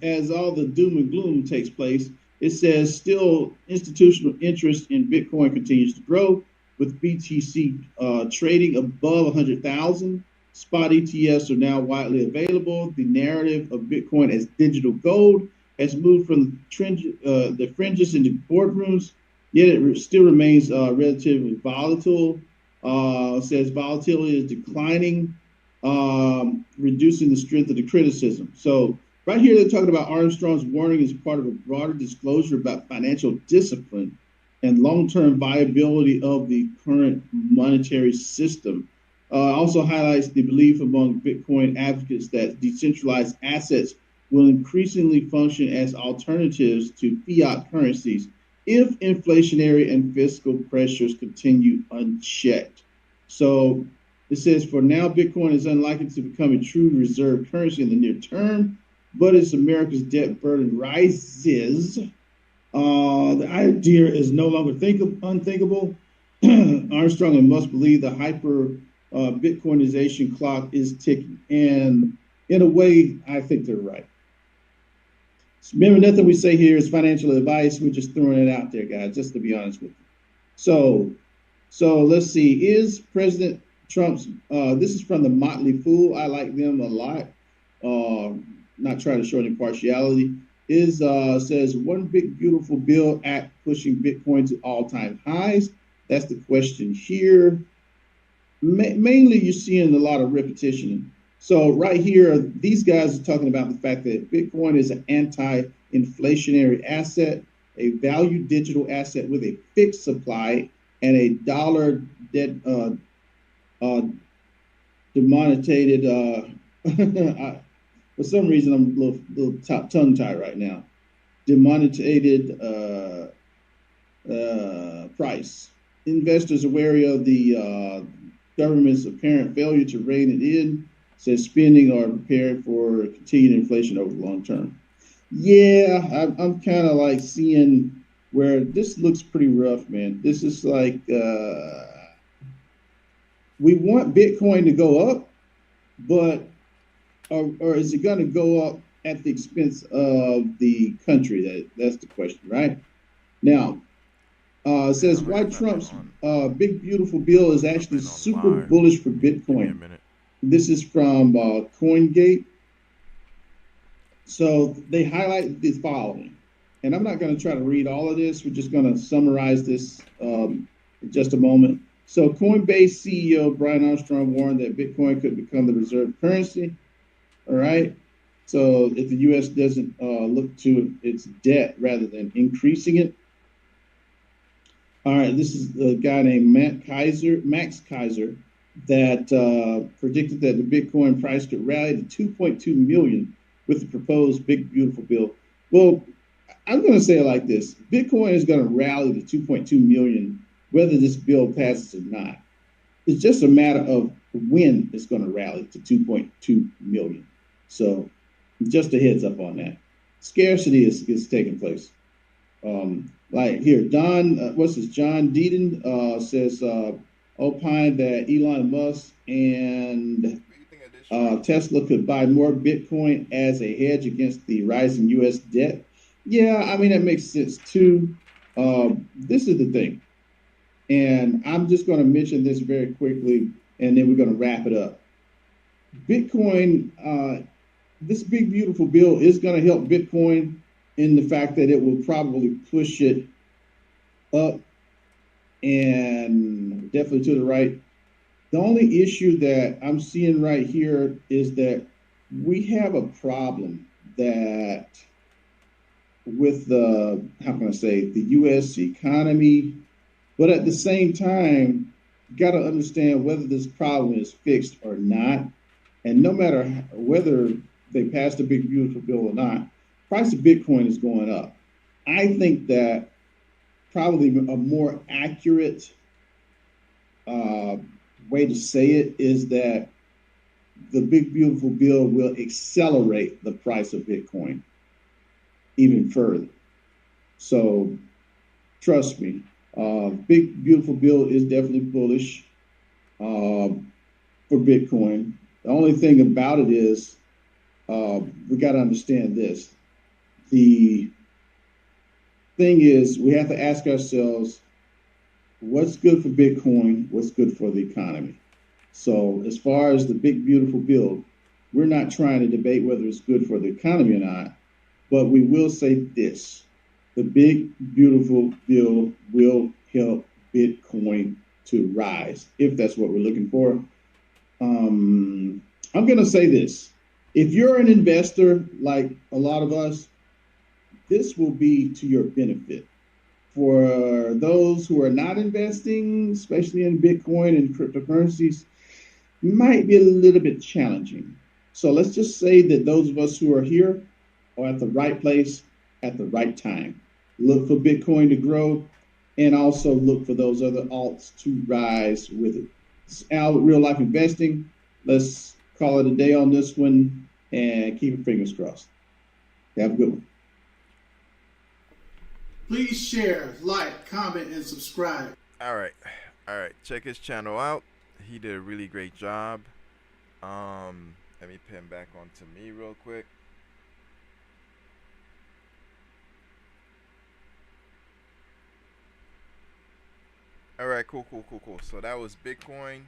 as all the doom and gloom takes place, it says still institutional interest in Bitcoin continues to grow, with BTC trading above 100,000. Spot ETFs are now widely available. The narrative of Bitcoin as digital gold has moved from the fringes into boardrooms, yet it still remains relatively volatile. Says volatility is declining, reducing the strength of the criticism. So right here, they're talking about Armstrong's warning as part of a broader disclosure about financial discipline and long-term viability of the current monetary system. Also highlights the belief among Bitcoin advocates that decentralized assets will increasingly function as alternatives to fiat currencies if inflationary and fiscal pressures continue unchecked. So it says, for now, Bitcoin is unlikely to become a true reserve currency in the near term, but as America's debt burden rises, the idea is no longer unthinkable. Armstrong and Musk believe the hyper Bitcoinization clock is ticking. And in a way, I think they're right. Remember, nothing we say here is financial advice. We're just throwing it out there, guys, just to be honest with you. So let's see. Is President Trump's, this is from the Motley Fool. I like them a lot. Not trying to show any partiality. Says one big beautiful bill act pushing Bitcoin to all-time highs. That's the question here. Mainly you're seeing a lot of repetition. So right here, these guys are talking about the fact that Bitcoin is an anti-inflationary asset, a value digital asset with a fixed supply and a dollar denominated. For some reason, I'm a little tongue-tied right now. Denominated price. Investors are wary of the government's apparent failure to rein it in. Says spending are prepared for continued inflation over the long term. Yeah, I'm kind of like seeing where this looks pretty rough, man. This is like we want Bitcoin to go up, but or is it going to go up at the expense of the country? That's the question, right? Now, it says why Trump's big beautiful bill is actually super bullish for Bitcoin. This is from CoinGate. So they highlight the following, and I'm not going to try to read all of this. We're just going to summarize this in just a moment. So Coinbase CEO Brian Armstrong warned that Bitcoin could become the reserve currency. All right. So if the U.S. doesn't look to its debt rather than increasing it. All right. This is a guy named Max Kaiser, that predicted that the Bitcoin price could rally to 2.2 million with the proposed big beautiful bill. Well, I'm going to say it like this: Bitcoin is going to rally to 2.2 million whether this bill passes or not. It's just a matter of when it's going to rally to 2.2 million. So just a heads up on that. Scarcity is taking place. Like here, John Deeden says opined that Elon Musk and Tesla could buy more Bitcoin as a hedge against the rising U.S. debt. Yeah, I mean, that makes sense too. This is the thing. And I'm just going to mention this very quickly, and then we're going to wrap it up. Bitcoin, this big, beautiful bill is going to help Bitcoin in the fact that it will probably push it up and definitely to the right. The only issue that I'm seeing right here is that we have a problem that with the, how can I say, the U.S. economy, but at the same time, you got to understand whether this problem is fixed or not. And no matter whether they pass the big beautiful bill or not, price of Bitcoin is going up. I think that probably a more accurate way to say it is that the big beautiful bill will accelerate the price of Bitcoin even further. So trust me, big beautiful bill is definitely bullish for Bitcoin. The only thing about it is we got to understand this. The thing is, we have to ask ourselves, what's good for Bitcoin? What's good for the economy? So as far as the big, beautiful bill, we're not trying to debate whether it's good for the economy or not, but we will say this. The big, beautiful bill will help Bitcoin to rise, if that's what we're looking for. I'm going to say this. If you're an investor like a lot of us, this will be to your benefit. For those who are not investing, especially in Bitcoin and cryptocurrencies, might be a little bit challenging. So let's just say that those of us who are here are at the right place at the right time. Look for Bitcoin to grow and also look for those other alts to rise with it. It's Al with Real Life Investing. Let's call it a day on this one and keep your fingers crossed. Have a good one. Please share, like, comment, and subscribe. All right. Check his channel out. He did a really great job. Let me pin back onto me real quick. All right, cool. So that was Bitcoin.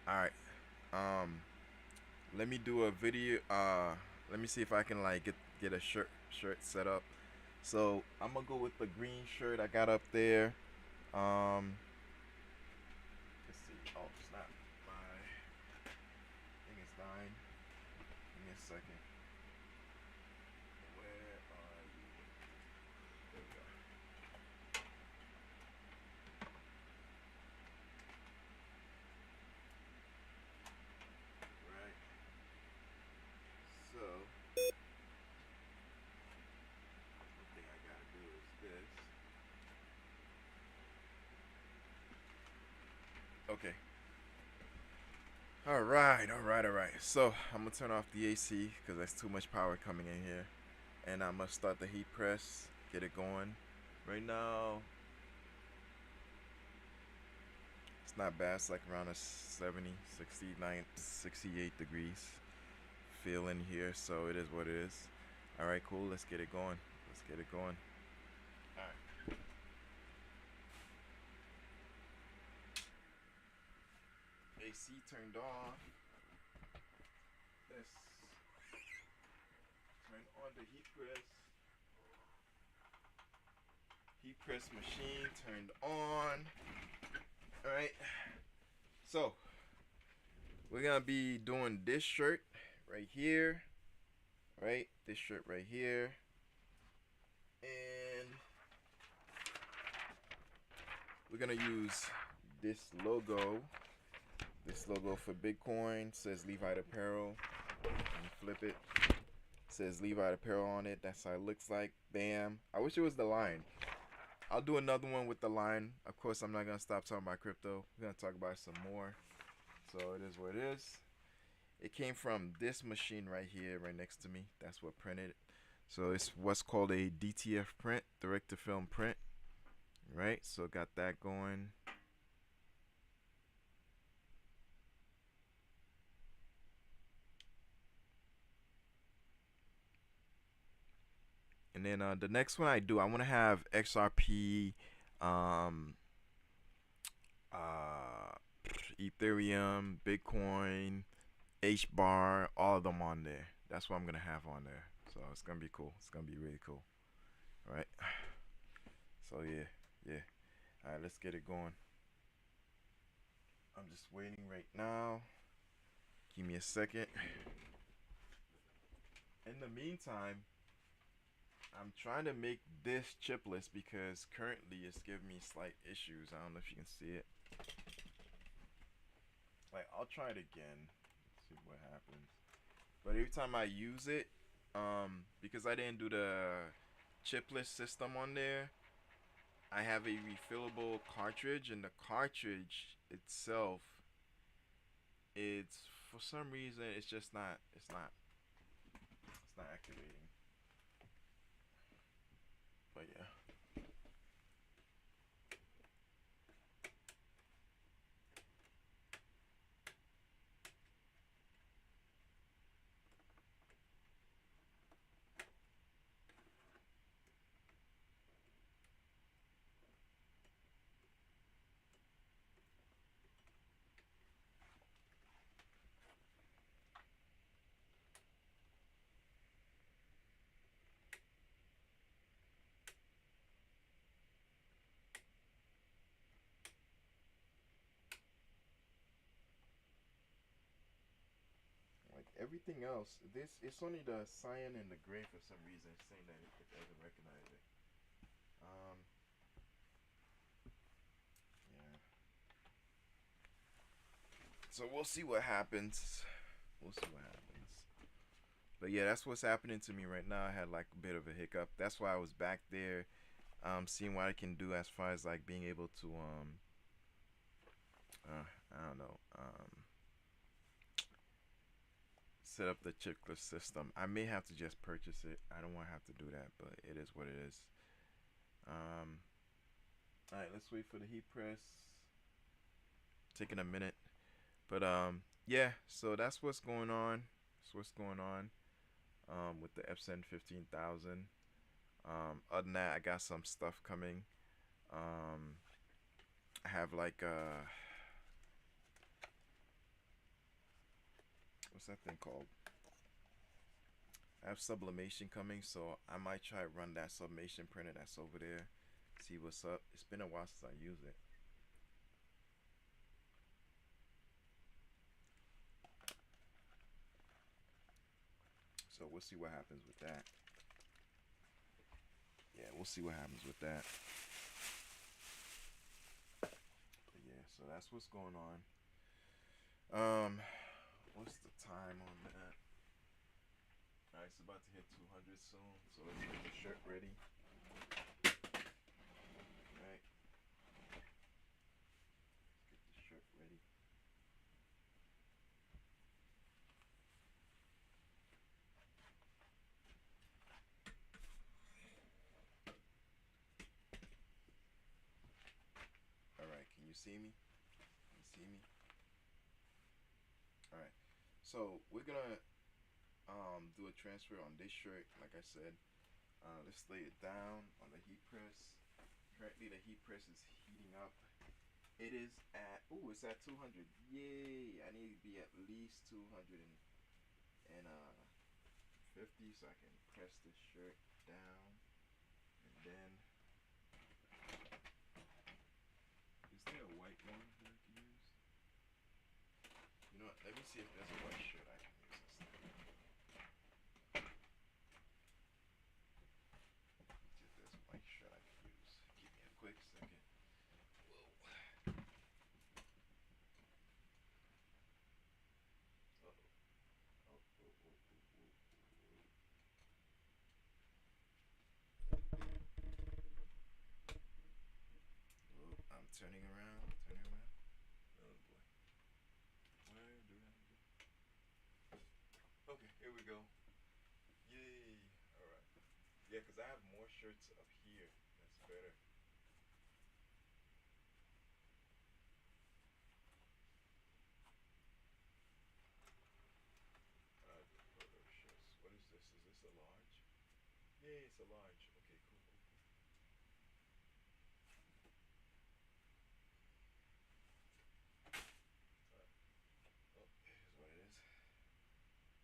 All right. Um, let me do a video. Let me see if I can like get a shirt set up. So I'm gonna go with the green shirt I got up there. Let's see. Oh, it's not. My thing is dying. Give me a second. Where are you? There we go. Right. So, one thing I gotta do is this. Okay. All right. So I'm gonna turn off the AC because there's too much power coming in here, and I'm gonna start the heat press, get it going. Right now, it's not bad. It's like around a 70, 69, 68 degrees. Feel in here, so it is what it is. All right, cool. Let's get it going. All right. AC turned on. Let's turn on the heat press. Heat press machine turned on. All right. So we're gonna be doing this shirt right here, right? This shirt right here, and we're gonna use this logo. This logo for Bitcoin says Levi Apparel. And flip it. Says Levi Apparel on it. That's how it looks like. Bam. I wish it was the line. I'll do another one with the line. Of course, I'm not gonna stop talking about crypto. We're gonna talk about it some more. So it is what it is. It came from this machine right here, right next to me. That's what printed it. So it's what's called a DTF print, direct to film print. Right? So got that going. And then the next one I do, I want to have XRP, um, uh, Ethereum, Bitcoin, H bar, all of them on there. That's what I'm gonna have on there. So it's gonna be cool. It's gonna be really cool. All right. So yeah. All right, let's get it going. I'm just waiting right now. Give me a second. In the meantime, I'm trying to make this chipless because currently it's giving me slight issues. I don't know if you can see it. Like, I'll try it again. See what happens. But every time I use it, because I didn't do the chipless system on there, I have a refillable cartridge, and the cartridge itself, it's for some reason it's just not it's not activating. But yeah. Like everything else, it's only the cyan and the gray for some reason saying that it doesn't recognize it. Yeah. So we'll see what happens. But yeah, that's what's happening to me right now. I had like a bit of a hiccup. That's why I was back there, seeing what I can do as far as like being able to I don't know, set up the chiplet system. I may have to just purchase it. I don't want to have to do that, but it is what it is. All right, let's wait for the heat press. Taking a minute, but yeah. So that's what's going on. With the Epson 15,000. Other than that, I got some stuff coming. have like what's that thing called? I have Sublimation coming, so I might try to run that Sublimation printer that's over there. See what's up. It's been a while since I used it. So we'll see what happens with that. Yeah, we'll see what happens with that. But yeah, so that's what's going on. What's the time on that? Alright, it's about to hit 200 soon, so let's get the shirt ready. Alright. Get the shirt ready. Alright, can you see me? Can you see me? Alright. So we're gonna do a transfer on this shirt, like I said. Let's lay it down on the heat press. Currently the heat press is heating up. It is at, ooh, it's at 200. Yay! I need to be at least 250 so I can press this shirt down. And then, is there a white one that I can use? You know what? Let me see if there's a white shirt I can use instead. See if there's a white shirt I can use. Give me a quick second. Whoa. Oh, I'm turning around. Oh boy. Where do I go? Okay, here we go. Yay. Alright. Yeah, because I have more shirts up here. That's better. Photo shirts. What is this? Is this a large? Yay, it's a large. Okay, cool. Oh, here's what it is.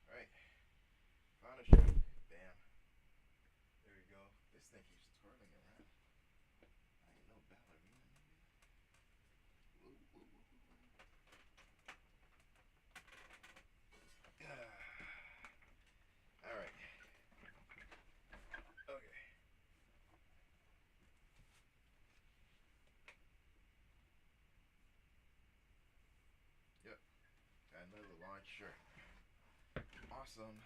Alright. Found a shirt. Bam. There we go. This thing keeps twirling around. I ain't no ballerina, nigga. Whoa, whoa, whoa, whoa. Alright. Okay. Yep. Got another large shirt. Awesome.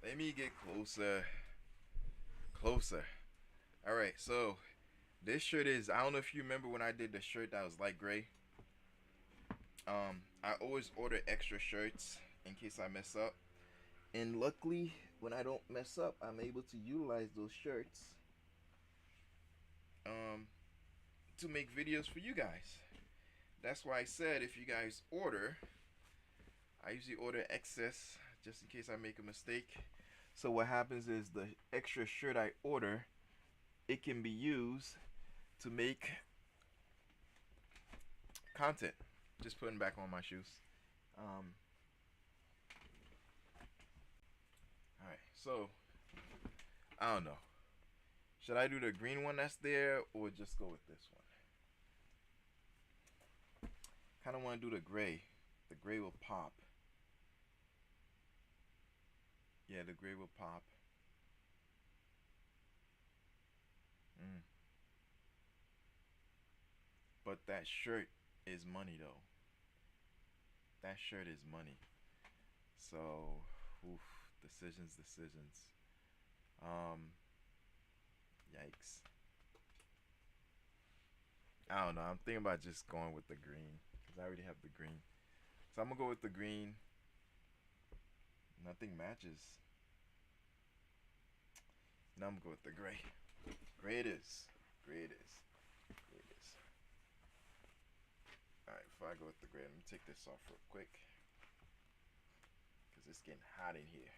Let me get closer. Alright, so this shirt is, I don't know if you remember when I did the shirt that was light gray. I always order extra shirts in case I mess up. And luckily, when I don't mess up, I'm able to utilize those shirts to make videos for you guys. That's why I said if you guys order, I usually order excess just in case I make a mistake. So what happens is the extra shirt I order, it can be used to make content. Just putting back on my shoes. Alright, so I don't know. Should I do the green one that's there or just go with this one? Kind of want to do the gray. The gray will pop. Yeah, the gray will pop. But that shirt is money though. That shirt is money. So, oof, decisions. Yikes. I don't know. I'm thinking about just going with the green because I already have the green. So I'm gonna go with the green. Nothing matches. Now I'm gonna go with the gray. Gray it is. Alright, before I go with the gray, let me take this off real quick because it's getting hot in here.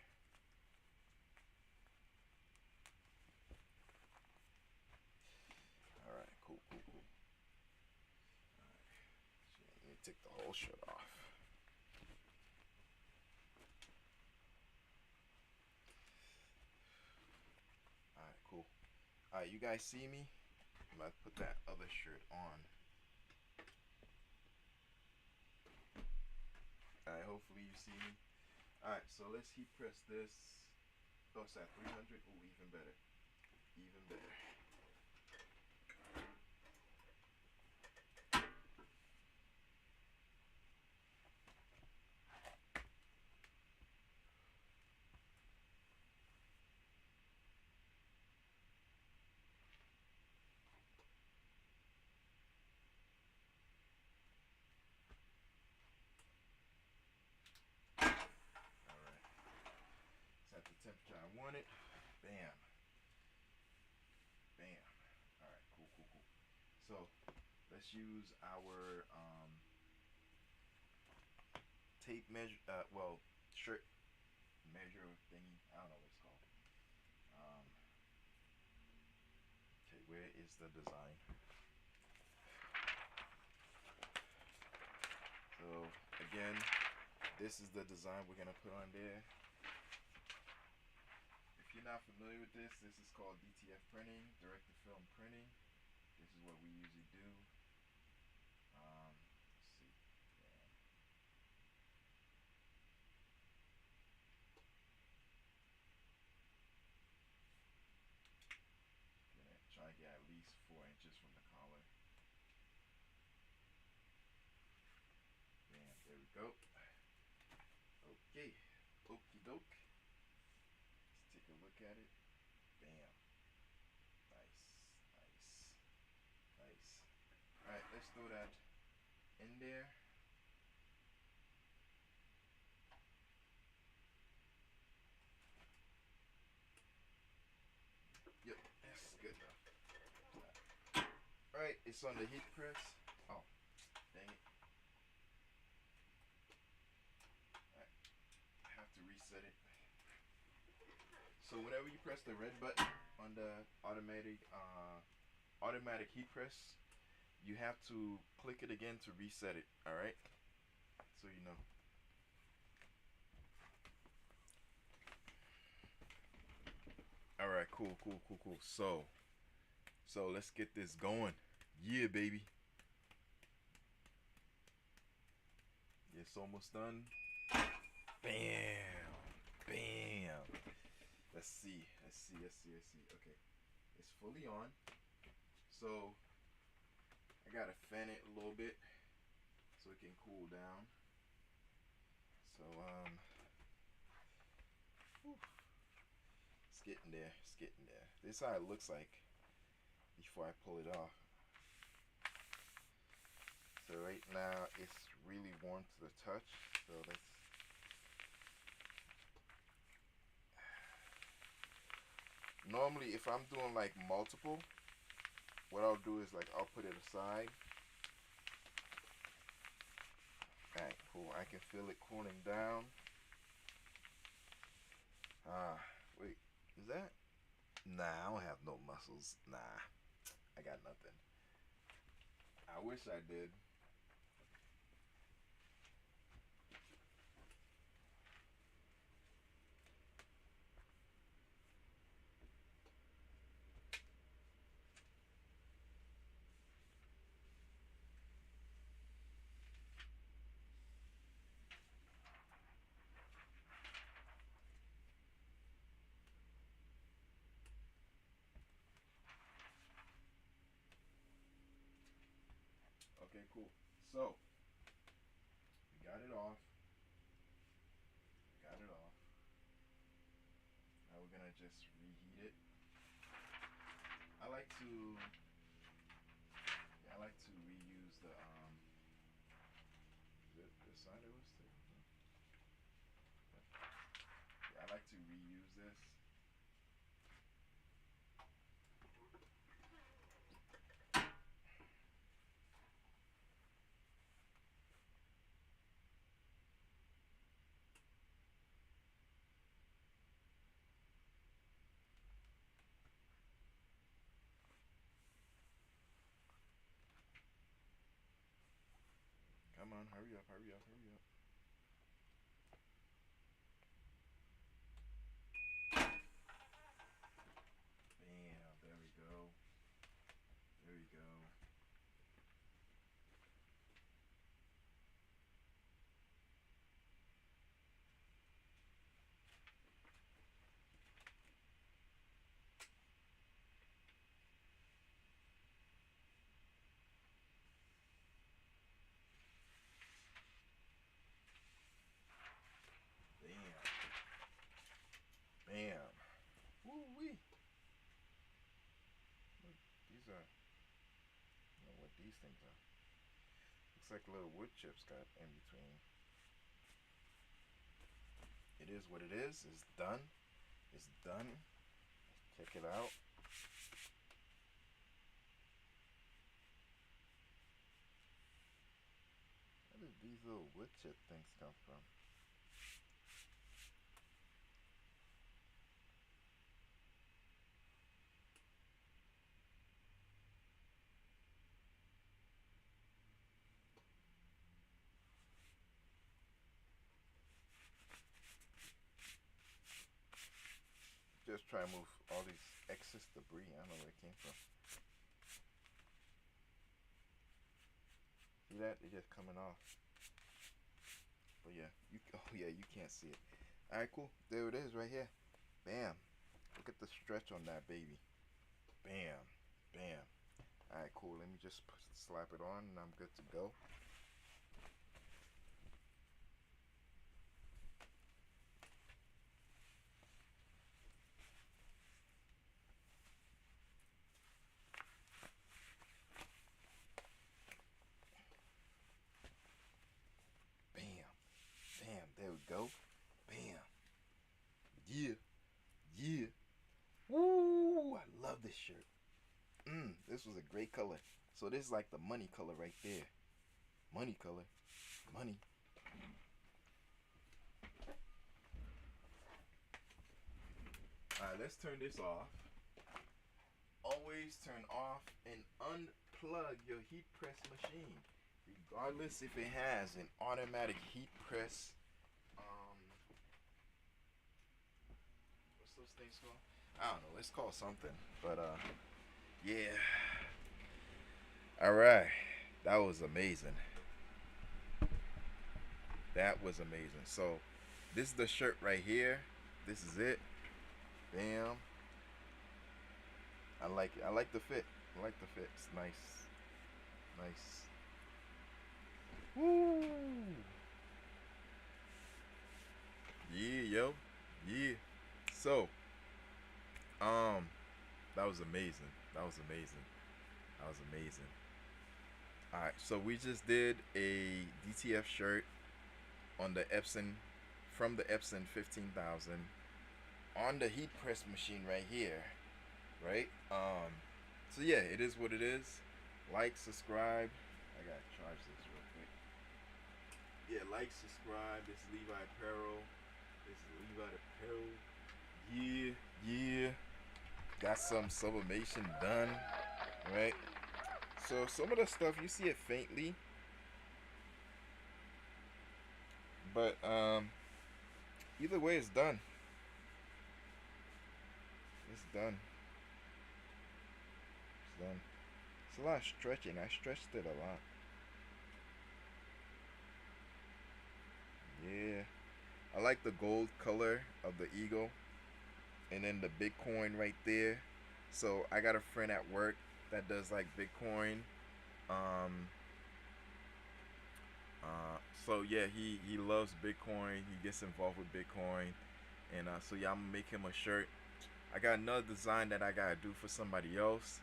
take the whole shirt off. Alright, cool. Alright, you guys see me? I'm about to put that other shirt on. Alright, hopefully you see me. Alright, so let's heat press this. Oh, it's at 300. Oh, even better. Even better. At the temperature I want it. Bam. Bam. Alright, cool. So let's use our tape measure, shirt measure thingy. I don't know what it's called. Okay, where is the design? So again, this is the design we're gonna put on there. If you're not familiar with this is called DTF printing, direct-to-film printing. This is what we usually do. Let's see. Yeah. Gonna try to get at least 4 inches from the collar. Bam, there we go. Okay, okie doke. Take a look at it. Bam. Nice. Alright, let's throw that in there. Yep, that's good enough. Alright, it's on the heat press. Oh, dang it. Alright, I have to reset it. So whenever you press the red button on the automatic heat press, you have to click it again to reset it. All right, so you know. All right, cool. So let's get this going. Yeah, baby. It's almost done. Bam. Let's see. Okay, it's fully on. So I gotta fan it a little bit so it can cool down. So it's getting there. This is how it looks like before I pull it off. So right now it's really warm to the touch. So let's. Normally, if I'm doing like multiple, what I'll do is like I'll put it aside. Alright, cool. I can feel it cooling down. Wait, is that? Nah, I don't have no muscles. Nah, I got nothing. I wish I did. Okay, cool. So we got it off. Now we're gonna just reheat it. I like to reuse the the side it was there. Yeah, I like to reuse this. Come on. on. Hurry up, hurry up, hurry up. Bam, there we go. There we go. Bam. Bam. Woo-wee. Look, these are, I don't know what these things are. Looks like little wood chips got in between. It is what it is. It's done. It's done. Let's check it out. Where did these little wood chip things come from? Just try to move all these excess debris. I don't know where it came from. See that? It's just coming off. But yeah, you can't see it. Alright, cool. There it is right here. Bam. Look at the stretch on that baby. Bam. Bam. Alright, cool. Let me just slap it on and I'm good to go. Bam, there we go. Bam. Yeah. Yeah. Woo! I love this shirt. This was a great color. So this is like the money color right there. Money color. Money. Alright, let's turn this off. Always turn off and unplug your heat press machine. Regardless if it has an automatic heat press, what's those things called? I don't know, it's called something, but yeah. Alright, that was amazing. That was amazing. So this is the shirt right here. This is it. Bam. I like it. I like the fit. I like the fit. It's nice. Nice. Woo! Yeah, yo. Yeah. So, that was amazing. That was amazing. That was amazing. Alright, so we just did a DTF shirt on the Epson, from the Epson 15,000 on the heat press machine right here. Right? So yeah, it is what it is. Like, subscribe. I gotta charge this real quick. Yeah, like, subscribe. This is Levi Apparel. This is Levi Apparel. Yeah, yeah. Got some sublimation done. Right? So some of the stuff you see it faintly. But either way it's done. It's done. It's done. It's a lot of stretching. I stretched it a lot. Yeah. I like the gold color of the eagle. And then the Bitcoin right there. So I got a friend at work that does like Bitcoin. So yeah, he loves Bitcoin. He gets involved with Bitcoin. And so yeah, I'm gonna make him a shirt. I got another design that I gotta do for somebody else.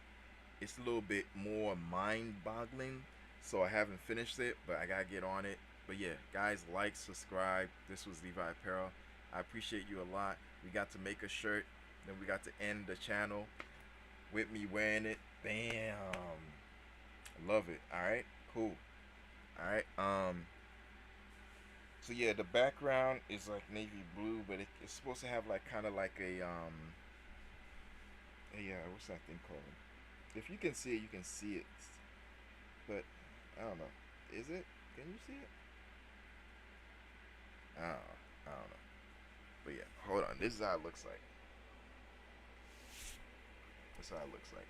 It's a little bit more mind-boggling, so I haven't finished it, but I gotta get on it. But yeah, guys, like, subscribe. This was Levi Apparel. I appreciate you a lot. We got to make a shirt, then we got to end the channel with me wearing it. Bam. I love it. Alright, cool. Alright, so yeah, the background is like navy blue, but it's supposed to have like kind of like a yeah, what's that thing called? If you can see it, you can see it. But I don't know. Is it? Can you see it? I don't know. But yeah, hold on. This is how it looks like. This is how it looks like.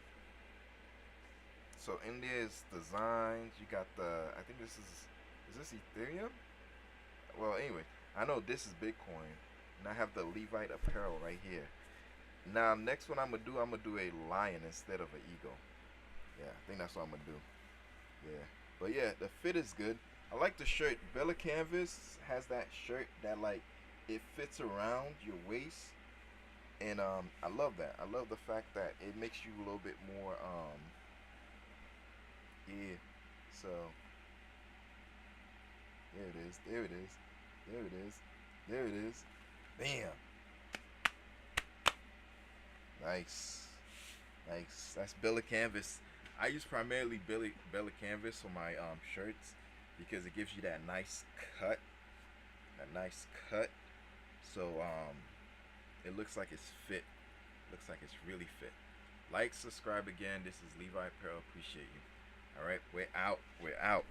So in there's designs. You got the. I think this is this Ethereum? Well, anyway, I know this is Bitcoin, and I have the Levite apparel right here. Now, next one I'm gonna do a lion instead of an eagle. Yeah, I think that's what I'm gonna do. Yeah, but yeah, the fit is good. I like the shirt. Bella Canvas has that shirt that like it fits around your waist, and I love that. I love the fact that it makes you a little bit more yeah. So there it is. There it is. There it is. There it is. Bam. Nice. Nice. That's Bella Canvas. I use primarily Bella Canvas for my shirts because it gives you that nice cut. That nice cut. So it looks like it's fit. Looks like it's really fit. Like, subscribe again. This is Levi Apparel. Appreciate you. Alright, we're out. We're out.